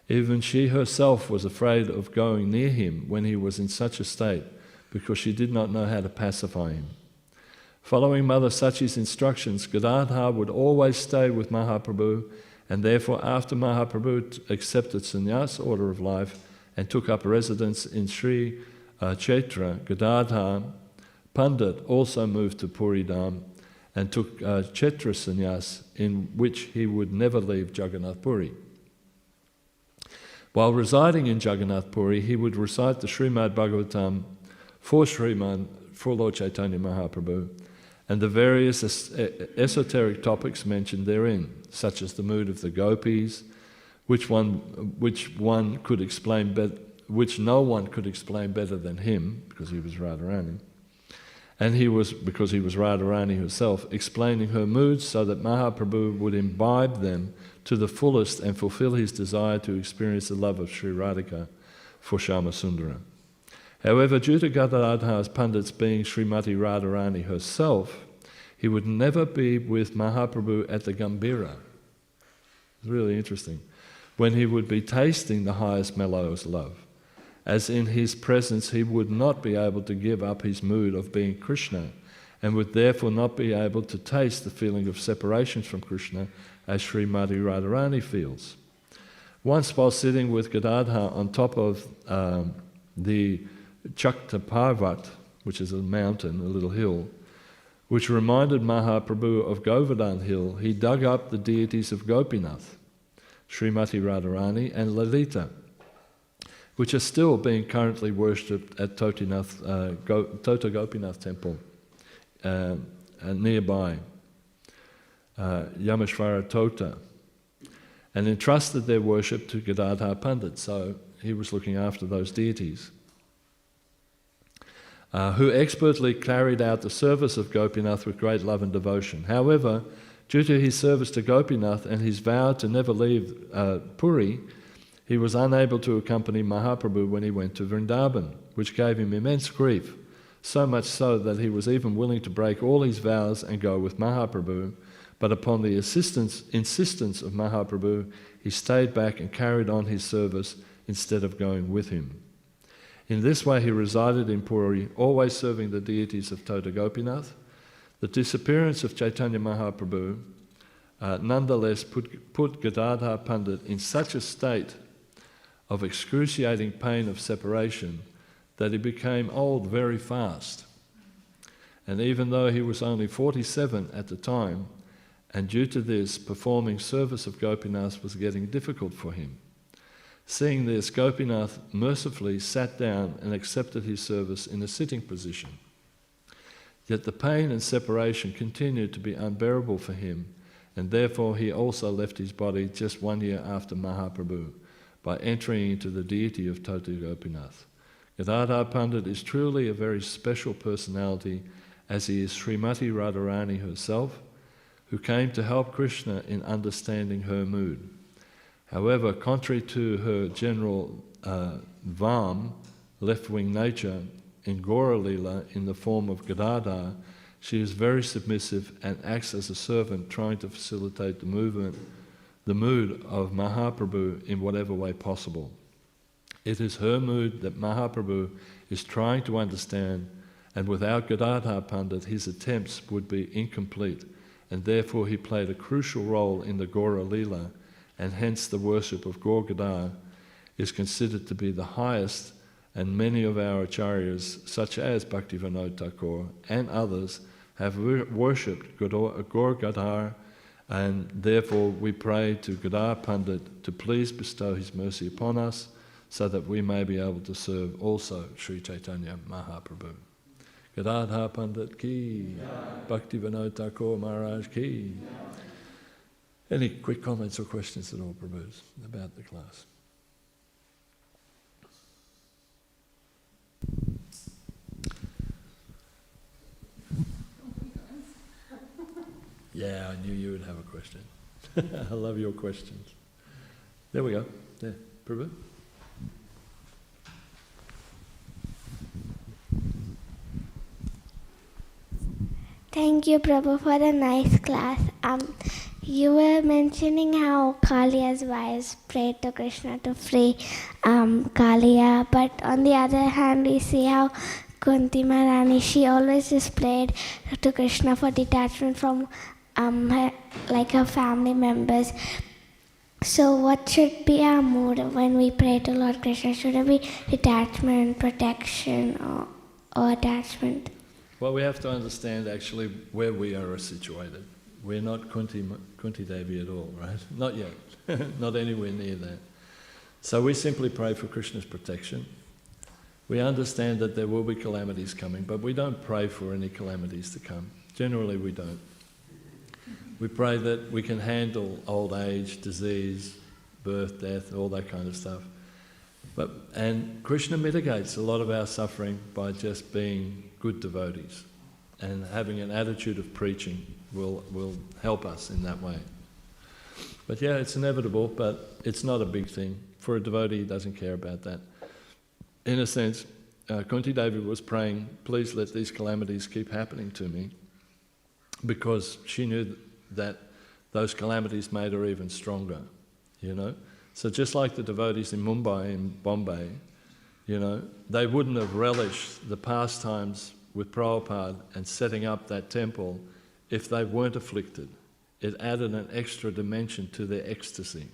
Even she herself was afraid of going near him when he was in such a state, because she did not know how to pacify him. Following Mother Sachi's instructions, Gadadhar would always stay with Mahaprabhu, and therefore after Mahaprabhu accepted sannyas, order of life, and took up residence in Sri Kshetra, Gadadhar Pandit also moved to Puri Dham and took Kshetra sannyas, in which he would never leave Jagannath Puri. While residing in Jagannath Puri, he would recite the Śrīmad Bhāgavatam for Lord Chaitanya Mahaprabhu and the various esoteric topics mentioned therein, such as the mood of the gopis, which no one could explain better than him, because he was Radharani, and because he was Radharani herself, explaining her moods so that Mahaprabhu would imbibe them to the fullest and fulfill his desire to experience the love of Sri Radhika for Shyamasundara. However, due to Gadadhar Pandit's being Srimati Radharani herself, he would never be with Mahaprabhu at the Gambhira. It's really interesting. When he would be tasting the highest mellows love, as in his presence he would not be able to give up his mood of being Krishna, and would therefore not be able to taste the feeling of separation from Krishna as Srimati Radharani feels. Once while sitting with Gadadhar on top of the Chakta Parvat, which is a mountain, a little hill, which reminded Mahaprabhu of Govardhan Hill, he dug up the deities of Gopinath, Srimati Radharani and Lalita, which are still being currently worshipped at Tota Gopinath temple nearby, Yameshvara Tota, and entrusted their worship to Gadadhar Pandit. So he was looking after those deities, who expertly carried out the service of Gopinath with great love and devotion. However, due to his service to Gopinath and his vow to never leave Puri, he was unable to accompany Mahaprabhu when he went to Vrindavan, which gave him immense grief, so much so that he was even willing to break all his vows and go with Mahaprabhu, but upon the insistence of Mahaprabhu, he stayed back and carried on his service instead of going with him. In this way he resided in Puri, always serving the deities of Tota Gopinath. The disappearance of Chaitanya Mahaprabhu nonetheless put Gadadhar Pandit in such a state of excruciating pain of separation that he became old very fast. And even though he was only 47 at the time, and due to this, performing service of Gopinath was getting difficult for him. Seeing this, Gopinath mercifully sat down and accepted his service in a sitting position. Yet the pain and separation continued to be unbearable for him, and therefore he also left his body just 1 year after Mahaprabhu by entering into the deity of Tota Gopinath. Gadadhar Pandit is truly a very special personality, as he is Srimati Radharani herself, who came to help Krishna in understanding her mood. However, contrary to her general Vam, left-wing nature, in Gora Lila in the form of Gadadhar, she is very submissive and acts as a servant trying to facilitate the mood of Mahaprabhu in whatever way possible. It is her mood that Mahaprabhu is trying to understand, and without Gadadhar Pandit his attempts would be incomplete, and therefore he played a crucial role in the Gora Lila, and hence the worship of Gaur Gadar is considered to be the highest, and many of our acharyas, such as Bhaktivedanta Thakur and others, have worshipped Gaur Gadar, and therefore we pray to Gadar Pandit to please bestow his mercy upon us, so that we may be able to serve also Sri Chaitanya Mahaprabhu. Gadadhar Pandit ki, Bhaktivedanta Thakur Maharaj ki. Any quick comments or questions at all, Prabhus, about the class? Yeah, I knew you would have a question. I love your questions. There we go. There, Prabhu. Thank you, Prabhu, for the nice class. You were mentioning how Kaliya's wives prayed to Krishna to free Kaliya, but on the other hand, we see how Kunti Maharani, she always just prayed to Krishna for detachment from her family members. So what should be our mood when we pray to Lord Krishna? Should it be detachment, protection, or attachment? Well, we have to understand actually where we are situated. We're not Kunti Devi at all, right? Not yet. Not anywhere near that. So we simply pray for Krishna's protection. We understand that there will be calamities coming, but we don't pray for any calamities to come. Generally, we don't. We pray that we can handle old age, disease, birth, death, all that kind of stuff. And Krishna mitigates a lot of our suffering by just being good devotees, and having an attitude of preaching will help us in that way. But yeah, it's inevitable, but it's not a big thing. For a devotee, he doesn't care about that. In a sense, Kunti Devi was praying, please let these calamities keep happening to me, because she knew that those calamities made her even stronger, you know. So just like the devotees in Mumbai and Bombay, you know, they wouldn't have relished the pastimes with Prabhupada and setting up that temple if they weren't afflicted. It added an extra dimension to their ecstasy.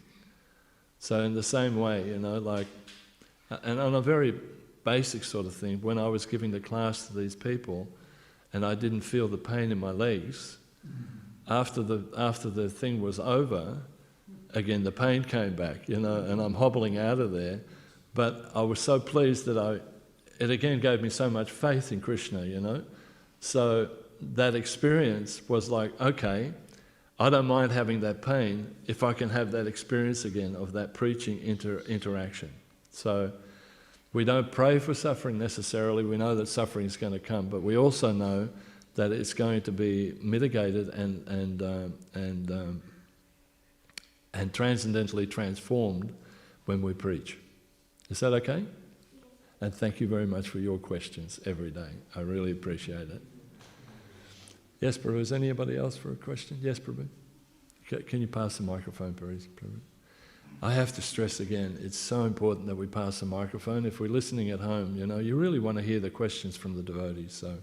So in the same way, you know, like, and on a very basic sort of thing, when I was giving the class to these people and I didn't feel the pain in my legs, after the thing was over, again the pain came back, you know, and I'm hobbling out of there. But I was so pleased that it again gave me so much faith in Krishna, you know. So that experience was like, okay, I don't mind having that pain if I can have that experience again of that preaching interaction. So we don't pray for suffering necessarily. We know that suffering is going to come, but we also know that it's going to be mitigated and transcendentally transformed when we preach. Is that okay? And thank you very much for your questions every day. I really appreciate it. Yes, Prabhu, is anybody else for a question? Yes, Prabhu? Can you pass the microphone, please, Prabhu? I have to stress again, it's so important that we pass the microphone. If we're listening at home, you know, you really want to hear the questions from the devotees, so.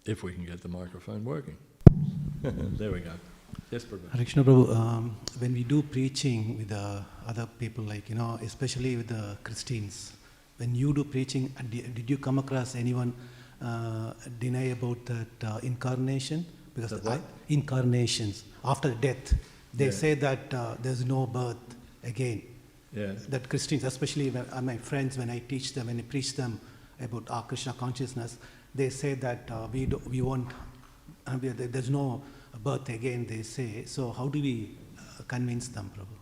If we can get the microphone working. There we go. Yes, Prabhu. Hare Krishna, Prabhu, when we do preaching with other people, like, you know, especially with the Christians, when you do preaching, did you come across anyone deny about that incarnation? Because incarnations, after death, they say that there's no birth again. Yeah. That Christians, especially my friends, when I teach them, when I preach them about Krishna consciousness, they say that we won't, there's no birth again, they say. So how do we convince them, Prabhu?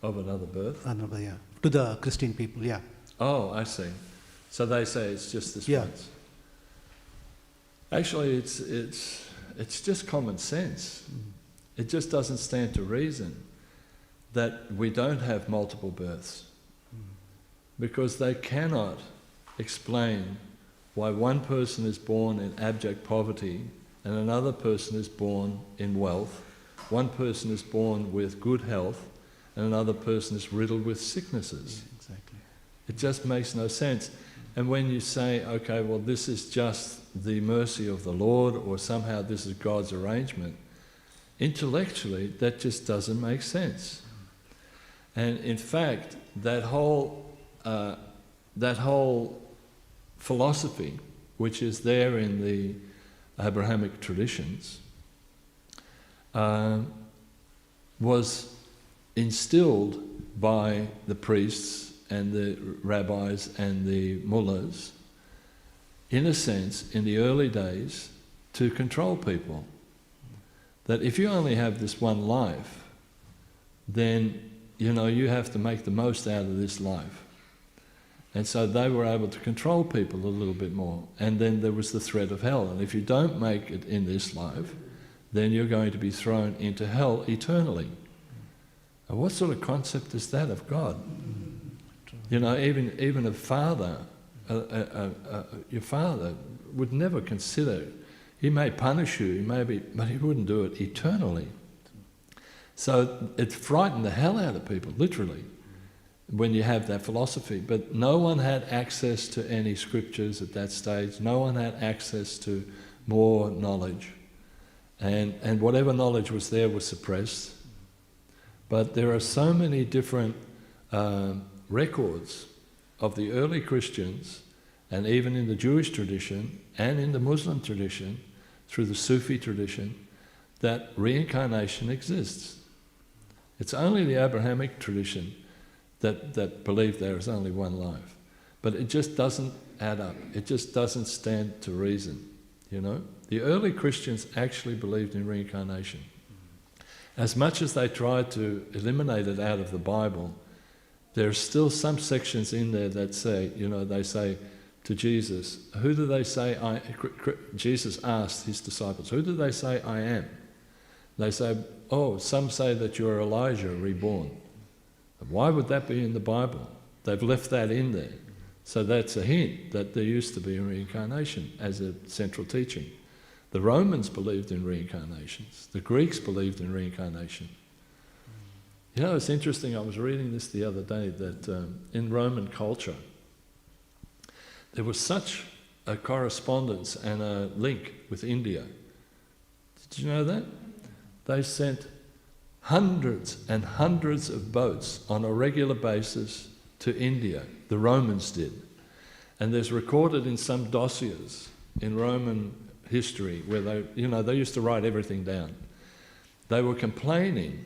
Of another birth? Another, yeah. To the Christian people, yeah. Oh, I see. So they say it's just this once. Actually, it's just common sense. It just doesn't stand to reason that we don't have multiple births, because they cannot explain why one person is born in abject poverty and another person is born in wealth, one person is born with good health and another person is riddled with sicknesses. Yeah, exactly. It just makes no sense. And when you say, okay, well, this is just the mercy of the Lord, or somehow this is God's arrangement, intellectually that just doesn't make sense. And in fact, that whole philosophy, which is there in the Abrahamic traditions, was instilled by the priests and the rabbis and the mullahs, in a sense, in the early days, to control people. That if you only have this one life, then, you have to make the most out of this life. And so they were able to control people a little bit more. And then there was the threat of hell. And if you don't make it in this life, then you're going to be thrown into hell eternally. And what sort of concept is that of God? Even a father, your father would never consider, he may punish you, but he wouldn't do it eternally. So it frightened the hell out of people, literally, when you have that philosophy. But no one had access to any scriptures at that stage. No one had access to more knowledge. And whatever knowledge was there was suppressed. But there are so many different records of the early Christians, and even in the Jewish tradition and in the Muslim tradition, through the Sufi tradition, that reincarnation exists. It's only the Abrahamic tradition that believe there is only one life. But it just doesn't add up. It just doesn't stand to reason, The early Christians actually believed in reincarnation. As much as they tried to eliminate it out of the Bible, there are still some sections in there that say, they say to Jesus, who do they say Jesus asked his disciples, who do they say I am? They say, some say that you're Elijah reborn. Why would that be in the Bible? They've left that in there. So that's a hint that there used to be a reincarnation as a central teaching. The Romans believed in reincarnations. The Greeks believed in reincarnation. It's interesting, I was reading this the other day, that in Roman culture, there was such a correspondence and a link with India. Did you know that? They sent hundreds and hundreds of boats on a regular basis to India. The Romans did. And there's recorded in some dossiers in Roman history where they used to write everything down. They were complaining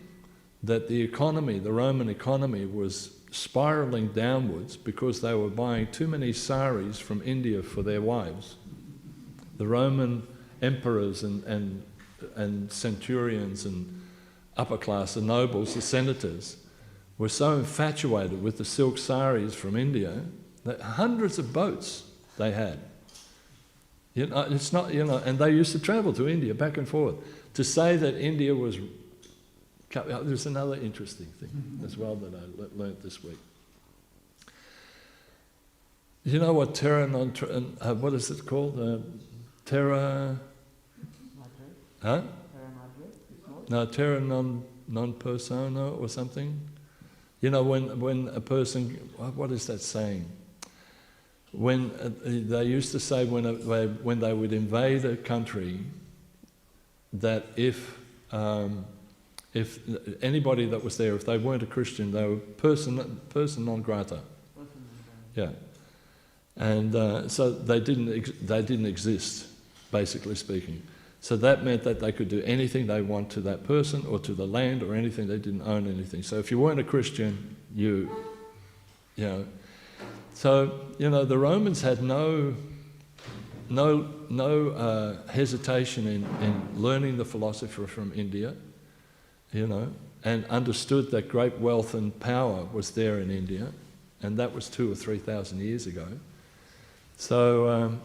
that the Roman economy was spiraling downwards because they were buying too many saris from India for their wives. The Roman emperors and centurions and upper class, the nobles, the senators, were so infatuated with the silk saris from India that hundreds of boats they had. It's not, and they used to travel to India back and forth. To say that India was... There's another interesting thing as well that I learnt this week. You know what terra non... what is it called? Terra... Huh? No, terra non persona or something. When a person... What is that saying? When they used to say when they would invade a country, that if anybody that was there, if they weren't a Christian, they were person non grata. Yeah, and so they didn't exist, basically speaking. So that meant that they could do anything they want to that person or to the land or anything. They didn't own anything. So if you weren't a Christian, So, the Romans had no hesitation in learning the philosophy from India, and understood that great wealth and power was there in India, and that was 2,000 or 3,000 years ago. So,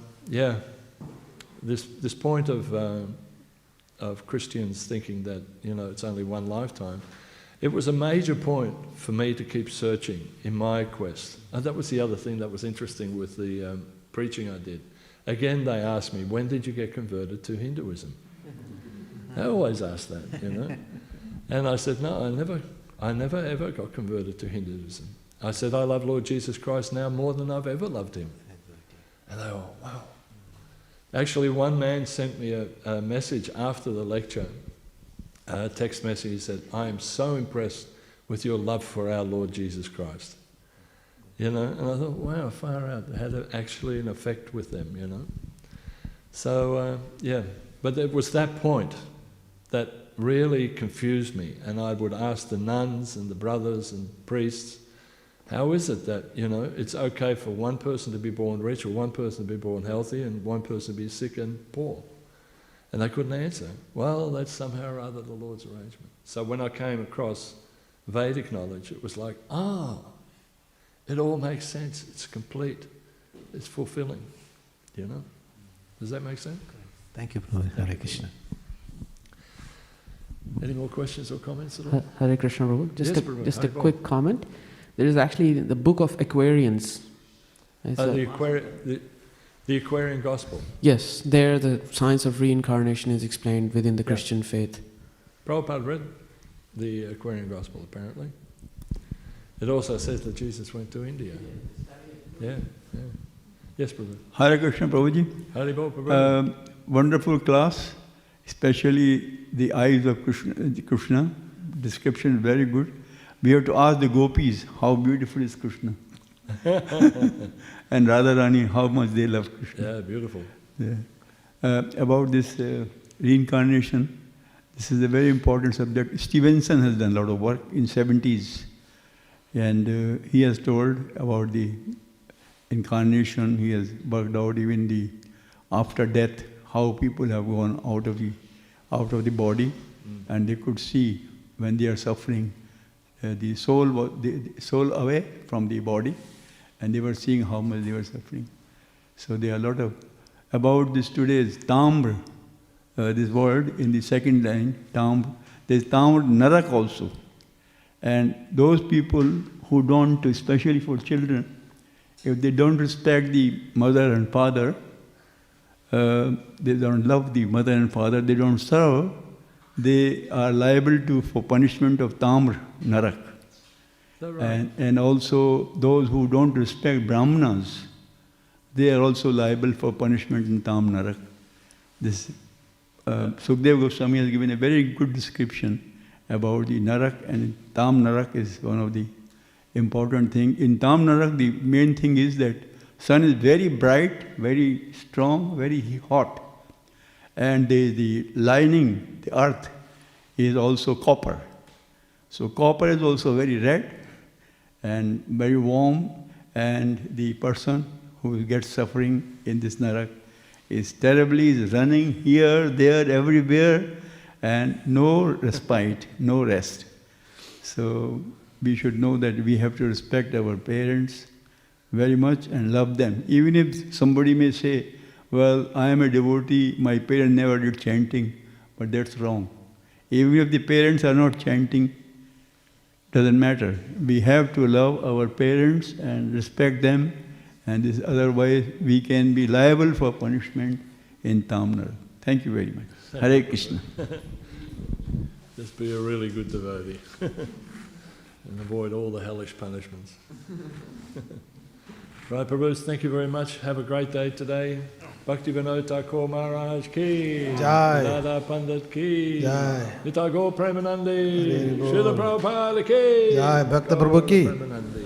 this point of Christians thinking that, it's only one lifetime, it was a major point for me to keep searching in my quest. And that was the other thing that was interesting with the preaching I did. Again, they asked me, when did you get converted to Hinduism? They always ask that, And I said, no, I never ever got converted to Hinduism. I said, I love Lord Jesus Christ now more than I've ever loved him. And they were, wow. Actually, one man sent me a message after the lecture, a text message. He said, I am so impressed with your love for our Lord Jesus Christ. And I thought, wow, far out. It had actually an effect with them, So, but it was that point that really confused me. And I would ask the nuns and the brothers and priests, how is it that, it's okay for one person to be born rich or one person to be born healthy and one person to be sick and poor? And they couldn't answer. Well, that's somehow or other the Lord's arrangement. So when I came across Vedic knowledge, it was like, it all makes sense. It's complete. It's fulfilling. Does that make sense? Thank you, Prabhu. Hare Krishna. Any more questions or comments at all? Hare Krishna, Prabhu. Yes, Prabhu. Just a quick comment. There is actually the book of Aquarians. The Aquarian Gospel. Yes, there the science of reincarnation is explained within the Christian faith. Prabhupada read the Aquarian Gospel, apparently. It also says that Jesus went to India. Yeah. Yes, Prabhu. Hare Krishna, Prabhuji. Hare Bol, Prabhu. Wonderful class, especially the eyes of Krishna. Description is very good. We have to ask the gopis how beautiful is Krishna. And Radharani, how much they love Krishna. Yeah, beautiful. Yeah. About this reincarnation, this is a very important subject. Stevenson has done a lot of work in 70s. And he has told about the incarnation. He has worked out even the after death, how people have gone out of the body, and they could see when they are suffering, the soul away from the body, and they were seeing how much they were suffering. So there are a lot of about this today's Tamr, this word in the second line, Tamr. There's Tamr Narak also, and those people who don't, especially for children, if they don't respect the mother and father, they don't love the mother and father, they don't serve, they are liable for punishment of Tamr, Narak. Right? And also those who don't respect Brahmanas, they are also liable for punishment in Tam Narak. This Sukdev Goswami has given a very good description about the Narak, and Tam Narak is one of the important things. In Tam Narak, the main thing is that sun is very bright, very strong, very hot. And the lining, the earth, is also copper. So copper is also very red and very warm, and the person who gets suffering in this Narak is running here, there, everywhere, and no respite, no rest. So we should know that we have to respect our parents very much and love them. Even if somebody may say, well, I am a devotee, my parents never did chanting, but that's wrong. Even if the parents are not chanting, doesn't matter. We have to love our parents and respect them, and this, otherwise we can be liable for punishment in Tamnar. Thank you very much. Hare Krishna. Just be a really good devotee and avoid all the hellish punishments. Right, Prabhu, thank you very much. Have a great day today. Bhaktivedanta Ko Maharaj ki, Jai. Dada Pandit ki, Jai. Nitago Premanandi, Srila Prabhupada ki, Jai, Bhakta Prabhu ki. Premanandi.